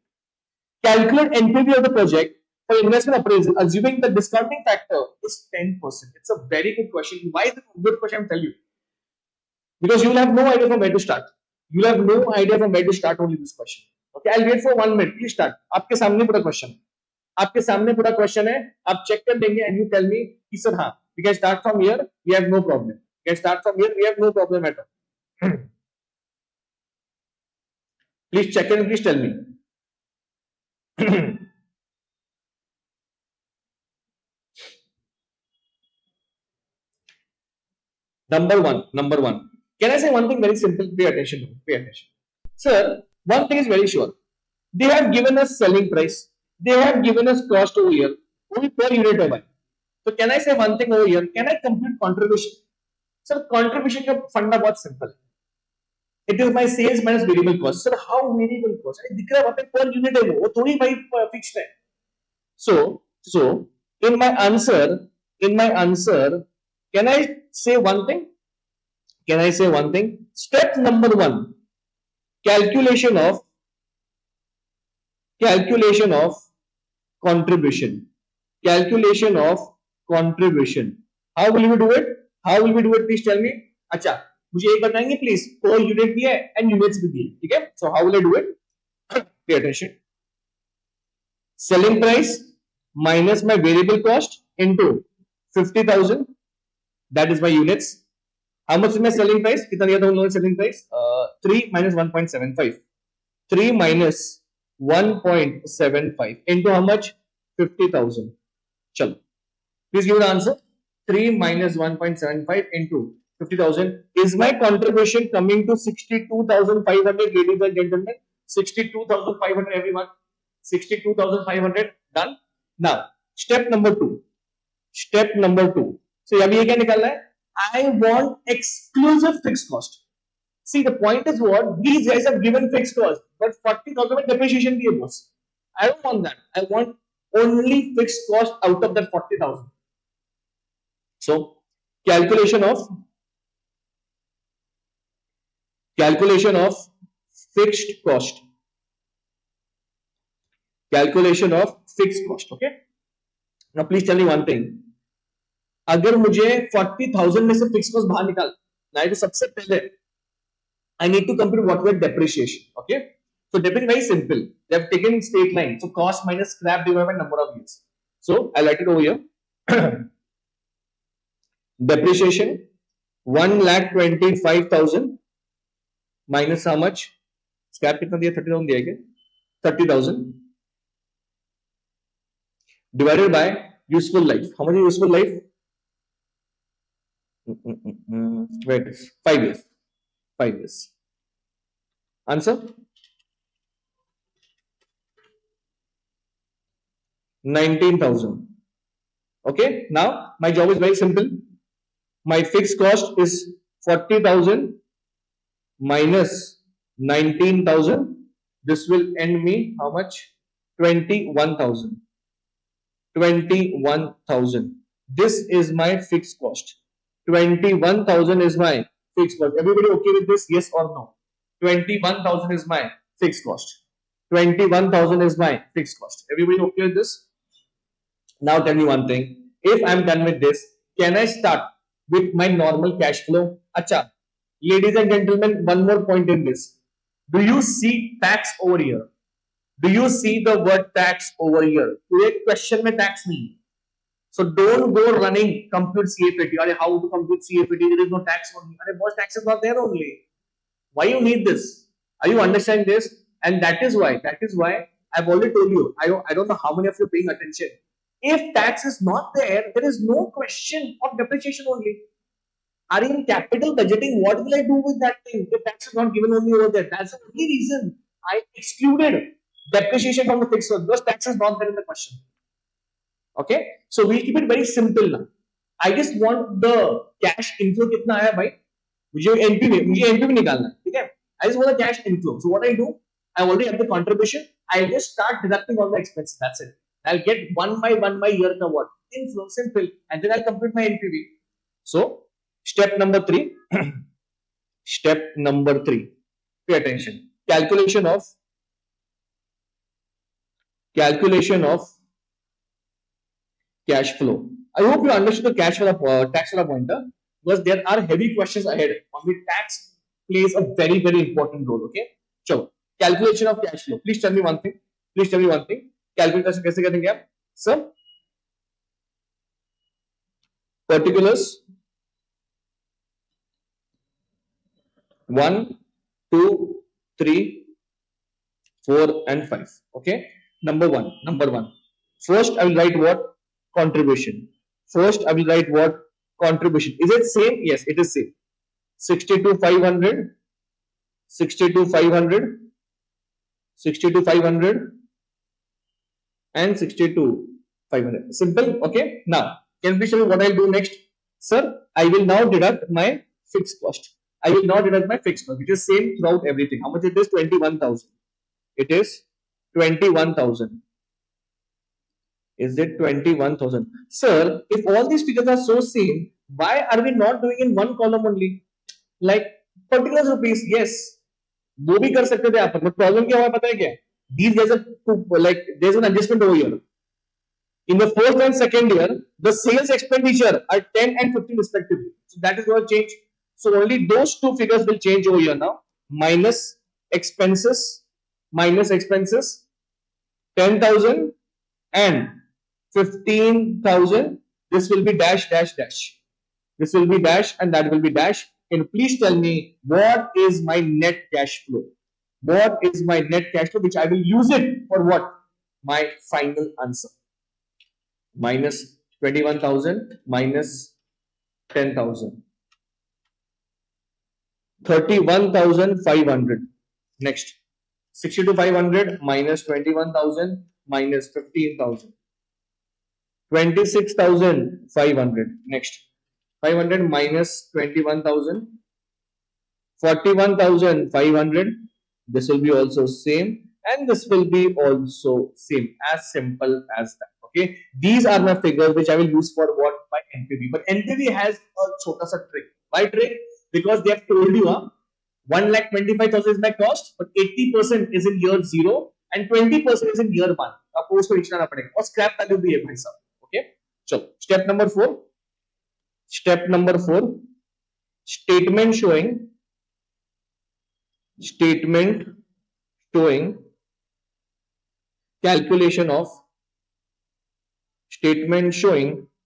Calculate NPV of the project for investment appraisal, assuming the discounting factor is 10%. It's a very good question. Why is it a good question? I'll tell you. Because you will have no idea from where to start. You will have no idea from where to start only this question. Okay, I'll wait for 1 minute. Please start. आपके सामने पूरा question. आपके सामने पूरा question है. आप check कर देंगे and you tell me कि sir हाँ, we can start from here. We have no problem. We can start from here. We have no problem at all. Please check and please tell me. Number one. Can I say one thing very simple? Pay attention to me. Pay attention. Sir, one thing is very sure. They have given us selling price. They have given us cost over here. Only per unit है भाई. So can I say one thing over here? Can I compute contribution? Sir, contribution का फंडा बहुत simple है. It is my sales minus variable cost. Sir, how variable cost? अरे दिख रहा है वहाँ पे per unit है वो थोड़ी भाई fixed है. So in my answer, can I say one thing? Step number 1, calculation of contribution. How will we do it? Please tell me. अच्छा, मुझे एक बताएंगे please. Per unit भी है and units भी दिए, ठीक है? So how will I do it? Pay attention. Selling price minus my variable cost into 50,000. That is my units. How much is my selling price? कितना दिया था उन लोगों ने selling price? 3 minus 1.75. 3 minus 1.75 into how much? 50,000. चलो. Please give the answer. 3 minus 1.75 into 50,000. Is my contribution coming to 62,500, ladies and gentlemen? 62,500, everyone. 62,500. Done. Now, step number 2. So, अभी ये क्या निकालना है? I want exclusive fixed cost. See, the point is what? These guys have given fixed cost, but 40,000 में depreciation भी है boss. I don't want that. I want only fixed cost out of that 40,000. So, calculation of fixed cost. Okay. Now, please tell me one thing. अगर मुझे 40,000 में से fixed cost बाहर निकालना है तो सबसे पहले I need to compute what were depreciation. Okay. So depreciation very simple. They have taken straight line. So cost minus scrap divided by number of years. So I write it over here. Depreciation 1,25,000 minus how much? Scrap कितना दिया? 30,000 दिया क्या? 30,000 divided by useful life. How much is useful life? Where it is? 5 years. 5 years. Answer? 19,000. Okay. Now my job is very simple. My fixed cost is 40,000 minus 19,000. This will end me how much? 21,000. 21,000. This is my fixed cost. 21,000 is my fixed cost. Everybody okay with this? Yes or no? 21,000 is my fixed cost. 21,000 is my fixed cost. Everybody okay with this? Now tell me one thing. If I'm done with this, can I start with my normal cash flow? Acha. Ladies and gentlemen, one more point in this. Do you see tax over here? Do you see the word tax over here? तो एक question में tax नहीं है. So don't go running compute CFAT. अरे how to compute CFAT? There is no tax only. अरे boss, tax is not there only. Why you need this? Are you understanding this? And that is why I've already told you. I don't know how many of you are paying attention. If tax is not there, there is no question of depreciation only. Are in capital budgeting, what will I do with that thing? The tax is not given only over there. That's the only reason I excluded depreciation from the fixed cost because tax is not there in the question. Okay, so we'll keep it very simple now. I just want the cash inflow कितना आया भाई? मुझे NPV निकालना है, ठीक है? I just want the cash inflow. So what I do? I already have the contribution. I just start deducting all the expenses. That's it. I'll get one by year ka what? Inflow, simple, and then I'll complete my NPV. So step number 3. Step number 3. Pay attention. Calculation of cash flow. I hope you understood the cash flow tax flow pointer because there are heavy questions ahead on which tax plays a very important role. Okay. So calculation of cash flow. Please tell me one thing. Calculation कैसे करेंगे आप? Sir, particulars 1, 2, 3, 4 and 5. Okay. Number one. First I will write what? Contribution. Is it same? Yes, it is same. 62,500, 62,500, 62,500 and 62,500. Simple. Okay. Now, can you please tell me what I'll do next? Sir, I will now deduct my fixed cost. Which is same throughout everything. How much it is? 21,000. It is 21,000. Is it 21,000? Sir, if all these figures are so same, why are we not doing in one column only? Like particulars rupees, yes. वो भी कर सकते थे आप, but problem क्या हुआ पता है क्या? These guys are there's an adjustment over here. In the first and second year, the sales expenditure are 10 and 15 respectively. So that is going to change. So only those two figures will change over here now. Minus expenses, 10,000 and 15,000. This will be dash. This will be dash and that will be dash. Can you please tell me what is my net cash flow? Which I will use it for what? My final answer. Minus 21,000 minus 10,000. 31,500. Next. 62,500 minus 21,000 minus 15,000. 26,500. Next. 500 minus 21,000. 41,500. This will be also same and this will be also same. As simple as that. Okay. These are my figures which I will use for what? My NPV. But NPV has a chota sa trick. Why trick? Because they have told you 1,25,000 is my cost, but 80% is in year 0 and 20% is in year 1. आपको उसको लिखना पड़ेगा और scrap value भी है भाई साहब. Okay. चलो step number 4. Statement showing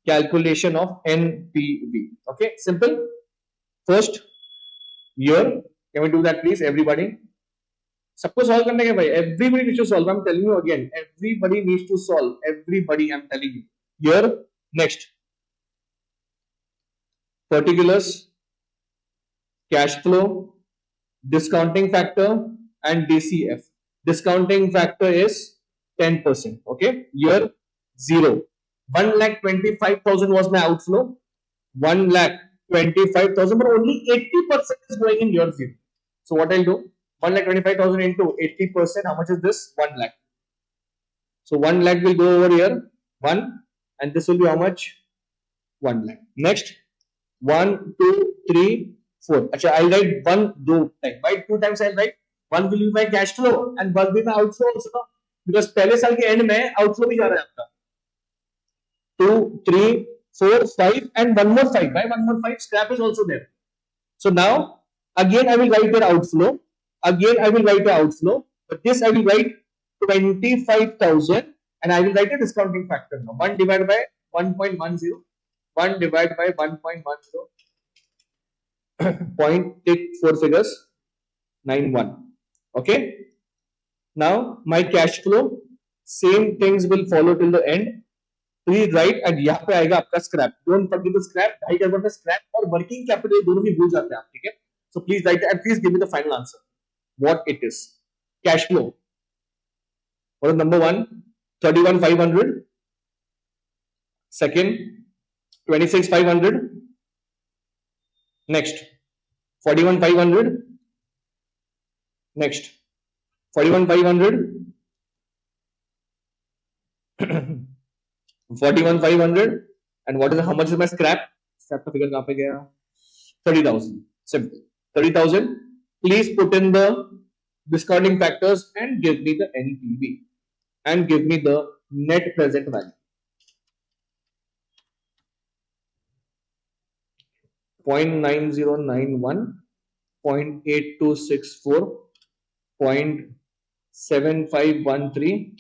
calculation of NPV. Okay, simple. First year, can we do that please everybody? सबको सॉल्व करने के भाई, everybody needs to solve. I'm telling you again, everybody needs to solve. Everybody, I'm telling you. Here, next, particulars, cash flow, discounting factor, and DCF. Discounting factor is 10%. Okay, here 0. 1,25,000 was my outflow. 1,25,000, but only 80% is going in your zero. So what I'll do? 1,25,000 into 80%. How much is this? 1 lakh. So 1 lakh will go over here. 1, and this will be how much? 1 lakh. Next, 1, 2, 3, 4. Achha, I'll write 1, 2 times. Why 2 times I'll write? 1 will be my cash flow and 1 will be my outflow also. No? Because पहले साल के end में outflow भी जा रहा है आपका. 2, 3, 4, 5, and one more 5. Why one more 5? Scrap is also there. So now, again I will write your outflow. Again I will write the outflow. But this I will write 25,000 and I will write a discounting factor now. 1 divided by 1.10. 1 divided by 1.10. Point, take 4 figures. 91. Okay. Now my cash flow, same things will follow till the end. Please write, and यहाँ पे आएगा आपका scrap. Don't forget the scrap. 2.5 crore का scrap और working capital दोनों भी भूल जाते हैं आप, ठीक है? So please write and please give me the final answer. What it is? Cash flow. What is number 1? 31,500. Second, 26,500. Next, 41,500. Next, 41,500. 41,500. And what is how much is my scrap? Scrap का figure कहाँ पे गया? 30,000. Simple. 30,000. Please put in the discounting factors and give me the NPV and give me the net present value. 0.9091, 0.8264, 0.7513,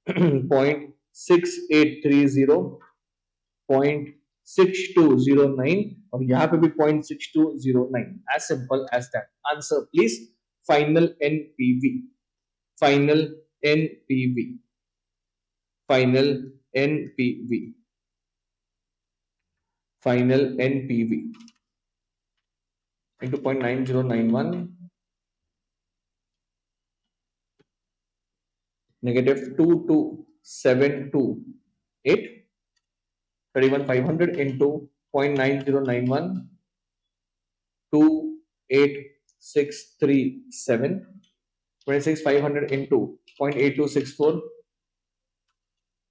0.6830, 0.6209 और यहाँ पे भी 0.6209. As simple as that. Answer please. Final NPV. Final NPV. Final NPV. Final NPV into 0.9091 negative 22,728. 31,500 into 0.9091 28,637. 26,500 into 0.8264.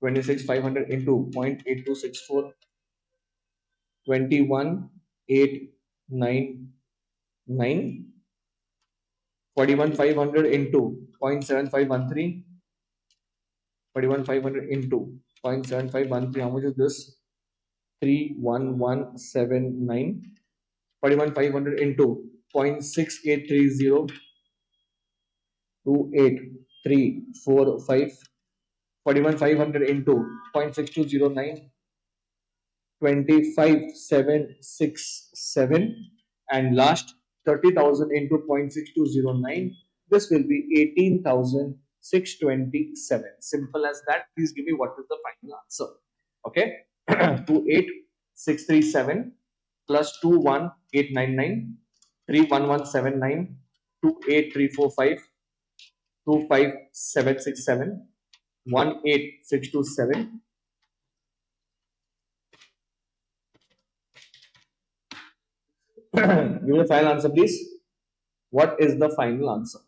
26,500 into 0.8264. 21,899. 41,500 into 0.7513. 41,500 into 0.7513. How much is this? 31179. 41,500 into 0.6830. 28345. 41,500 into 0.6209. 25,767. And last 30,000 into 0.6209. This will be 18,627. Simple as that. Please give me what is the final answer. Okay. 28,637 plus 21,899, 31179, 28,345, 25,767, 18,627. Give me the final answer, please. What is the final answer?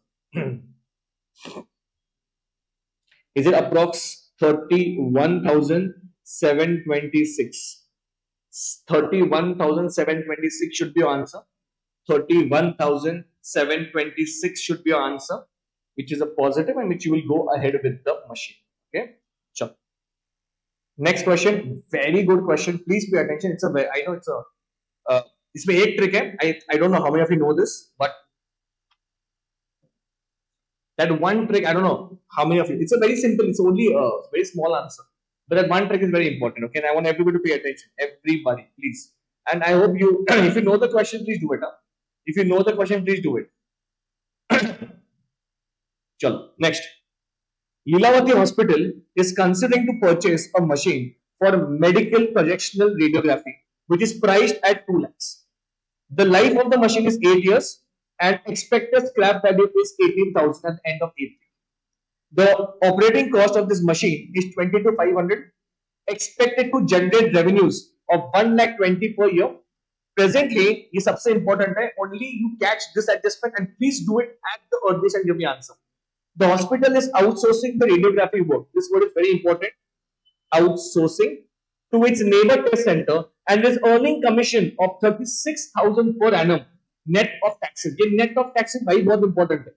Is it approx 31,726? 31,726 should be your answer. 31,726 should be your answer, which is a positive and which you will go ahead with the machine. Okay. Sure. Next question. Very good question. Please pay attention. It's a I know it's a इसमें एक trick है. I don't know how many of you know this, but that one trick, I don't know how many of you. It's a very simple. It's only a very small answer, but that one trick is very important. Okay, and I want everybody to pay attention. Everybody, please. And I hope you, if you know the question, please do it. If you know the question, please do it. चलो next. Lilavati Hospital is considering to purchase a machine for medical projectional radiography, which is priced at 2 lakhs. The life of the machine is 8 years and expected scrap value is 18,000 at the end of 8 years. The operating cost of this machine is 20 to 500, expected to generate revenues of 1 lakh 20 per year. Presently, ये सबसे important है, only you catch this adjustment and please do it at the earliest and give me answer. The hospital is outsourcing the radiography work. This word is very important. Outsourcing to its neighbor test center and is earning commission of 36,000 per annum net of taxes. ये net of taxes भाई बहुत important है.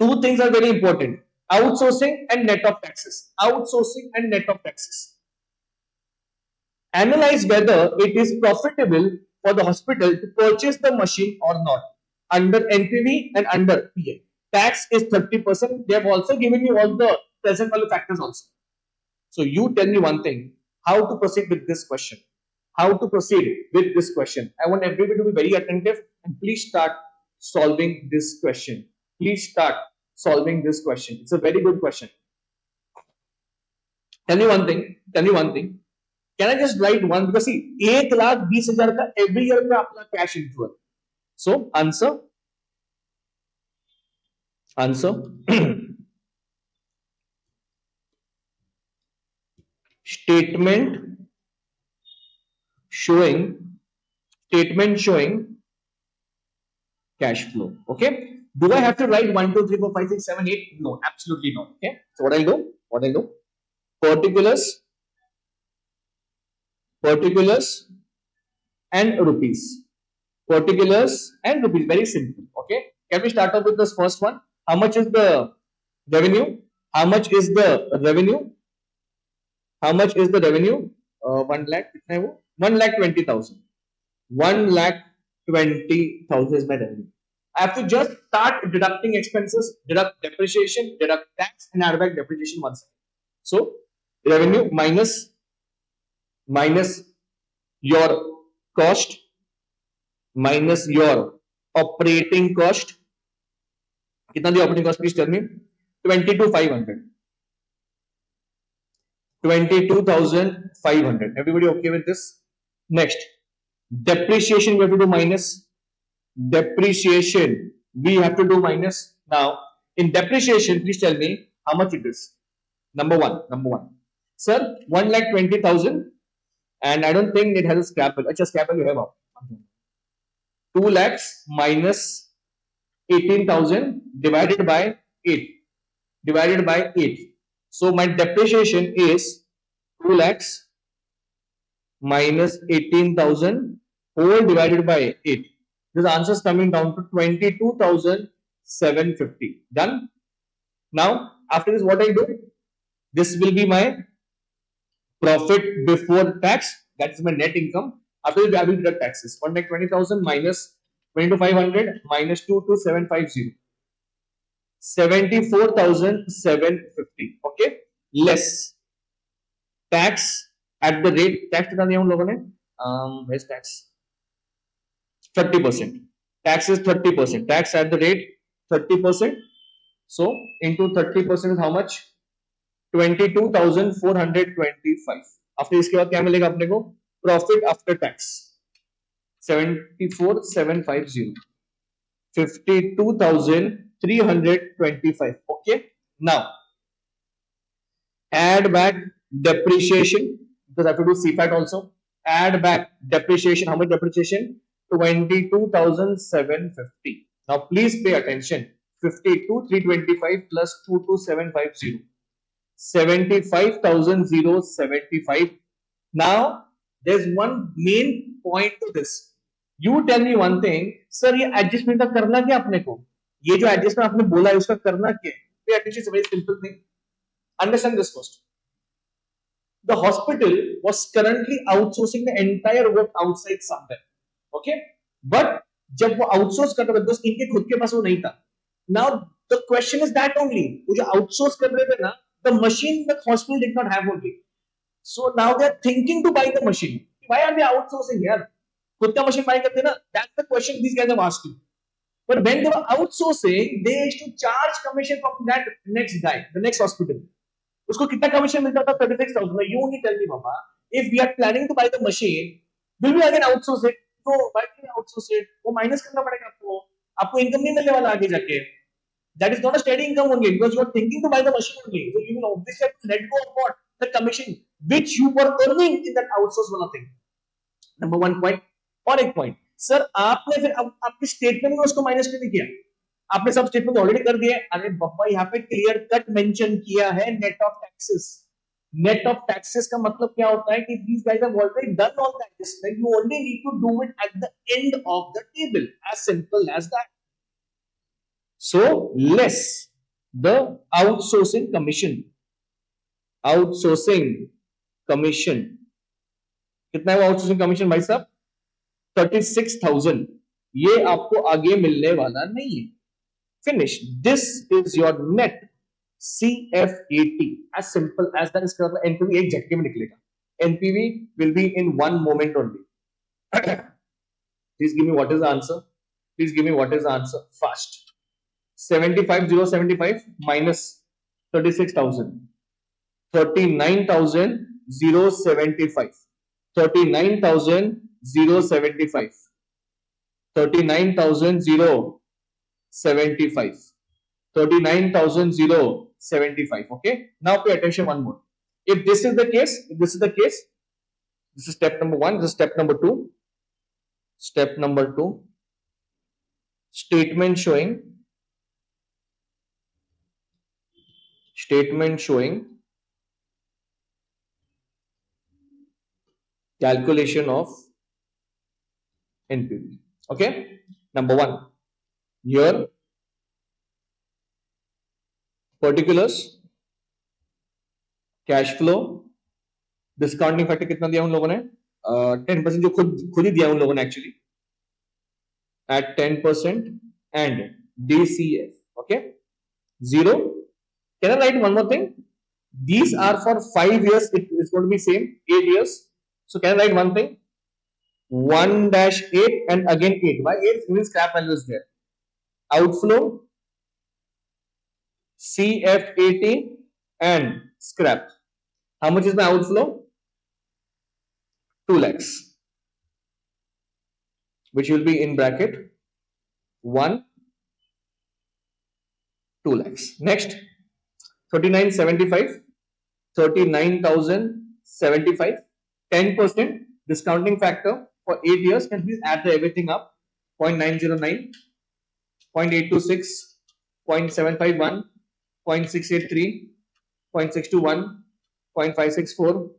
Two things are very important: outsourcing and net of taxes. Outsourcing and net of taxes. Analyze whether it is profitable for the hospital to purchase the machine or not under NPV and under PA. Tax is 30%. They have also given you all the present value factors also. So you tell me one thing: how to proceed with this question? How to proceed with this question? I want everybody to be very attentive and please start solving this question. Please start solving this question. It's a very good question. Tell me one thing. Tell me one thing. Can I just write one? Because see, 1,20,000 का every year का अपना cash inflow. So answer. Answer. Statement showing cash flow. Okay. Do I have to write 1, 2, 3, 4, 5, 6, 7, 8? No, absolutely not. Okay. So what I'll do? Particulars and rupees. Particulars and rupees. Very simple. Okay. Can we start off with this first one? How much is the revenue? How much is the revenue? 1 lakh. 1,20,000. 1,20,000 is my revenue. I have to just start deducting expenses, deduct depreciation, deduct tax, and add back depreciation once. So revenue minus your cost minus your operating cost. कितना दी operating cost? Please tell me. 22,500. 22,500. Everybody okay with this? Next, depreciation we have to do minus. Depreciation we have to do minus. Now, in depreciation, please tell me how much it is. Number one. Sir, 1,20,000, and I don't think it has a scrap value. अच्छा, scrap value है बाप. 2 lakhs minus 18,000 divided by 8. So my depreciation is 2 lakhs minus 18,000 whole divided by 8. This answer is coming down to 22,750. Done. Now, after this, what I do? This will be my profit before tax. That is my net income. After this, I will deduct taxes. 1,20,000 minus 22,500 minus 22,750. 74,750. Okay. Less tax at the rate. Tax कितना दिया उन लोगों ने? Where's tax? 30%. Tax is 30%. Tax at the rate 30%. So into 30% is how much? 22,425. After इसके बाद क्या मिलेगा अपने को? Profit after tax 74,750. 52,325. Okay. Now add back depreciation because I have to do CFAT also. Add back depreciation. How much depreciation? 22,750. Now please pay attention. 52,325 plus 22,750. 75,075. Now there's one main point to this. You tell me one thing, sir, ये adjustment का करना क्या अपने को? ये जो adjustment आपने बोला है उसका करना क्या? Pay attention. It's a very simple thing. Understand this first. The hospital was currently outsourcing the entire work outside somewhere. Okay, but जब वो outsource कर रहे थे, दोस्त इनके खुद के पास वो नहीं था. Now the question is that only. वो जो outsource कर रहे थे ना, the machine the hospital did not have only. So now they are thinking to buy the machine. Why are they outsourcing here? खुद का machine buy करते ना? That's the question these guys have asked you. But when they were outsourcing, they used to charge commission from that next guy, the next hospital. उसको कितना commission मिलता था? 36,000. You only tell me, Papa. If we are planning to buy the machine, will we again outsource it? तो why do we outsource it? वो minus करना पड़ेगा आपको. आपको income नहीं मिलने वाला आगे जाके. That is not a steady income only because you are thinking to buy the machine only. So you will obviously have to let go of what? The commission which you were earning in that outsource वाला thing. Number one point. और एक point. Sir आपने फिर आपके statement में उसको minus क्यों नहीं किया? आपने सब स्टेटमेंट ऑलरेडी कर दिए. अरे बप्पा यहाँ पे क्लियर कट मेंशन किया है net of taxes. Net of taxes का मतलब क्या होता है कि these guys have already done all that. This you only need to do it at the end of the table. As simple as that. So less the outsourcing commission. Outsourcing commission. कितना है वो outsourcing commission भाई साहब? 36,000. ये आपको आगे मिलने वाला नहीं है. Finish. This is your net CFAT. As simple as that. इसका मतलब NPV एक झटके में निकलेगा. NPV will be in one moment only. Please give me what is the answer. Please give me what is the answer fast. 75,075 minus 36,000. 39,075. 39,075. 39,075. 39,075. Okay. Now pay attention one more. If this is the case, this is step number one. This is step number two. Step number two. Statement showing calculation of NPV. Okay. Number one. Here particulars, cash flow, discounting factor कितना दिया उन लोगों ने? 10% जो खुद ही दिया उन लोगों ने actually at 10% and DCF. Okay. 0. Can I write one more thing? These are for 5 years. It is going to be same 8 years. So can I write one thing? 1-8 and again 8. Why 8? Even scrap value is there. Outflow, CF80 and scrap. How much is my outflow? 2 lakhs, which will be in bracket 1, 2 lakhs. Next, 39,75, 39,075, 10% discounting factor for 8 years. Can please add everything up? 0.909, 0.826, 0.751, 0.683, 0.621, 0.564,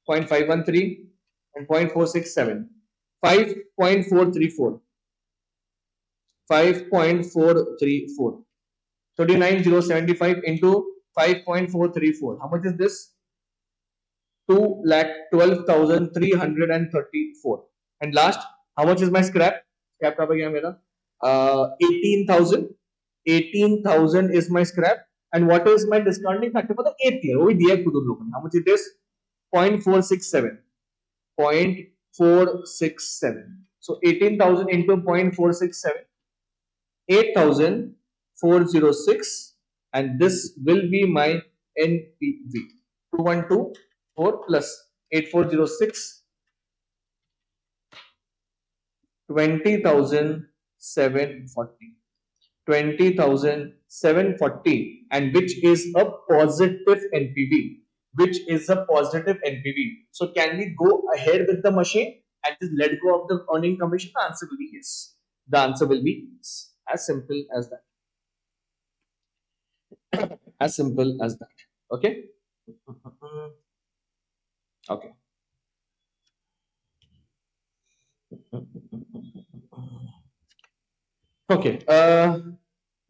0.513 and 0.467. 5.434. 5.434. 39,075 into 5.434. How much is this? 2,12,334. And last, how much is my scrap? Scrap का क्या मेरा? 18,000. 18,000 is my scrap. And what is my discounting factor for the 8th year? वो भी दिया खुद उन लोगों ने. How much it is? 0.467. 0.467. So 18,000 into 0.467. 8,406. And this will be my NPV. 2124 plus 8406. 20,740. 20,740, and which is a positive NPV. Which is a positive NPV. So can we go ahead with the machine and just let go of the earning commission? The answer will be yes. The answer will be yes. As simple as that. As simple as that. Okay. Okay. Okay.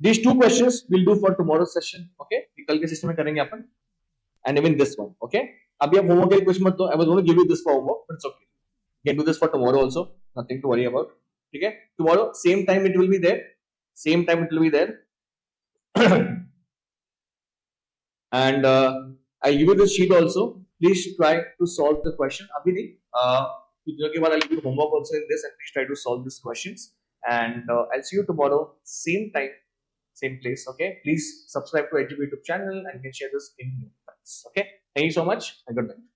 These two questions we'll do for tomorrow's session. Okay. कल के session में करेंगे अपन. And even this one. Okay. अभी आप homework के लिए कुछ मत दो. I was going to give you this for homework, but it's okay. You can do this for tomorrow also. Nothing to worry about. ठीक है. Tomorrow same time it will be there. Same time it will be there. And I'll give you this sheet also. Please try to solve the question. अभी नहीं. I'll give you homework also in this, and please try to solve these questions. And I'll see you tomorrow, same time, same place. Okay, please subscribe to HGPA YouTube channel and can share this in your friends. Okay, thank you so much and good night.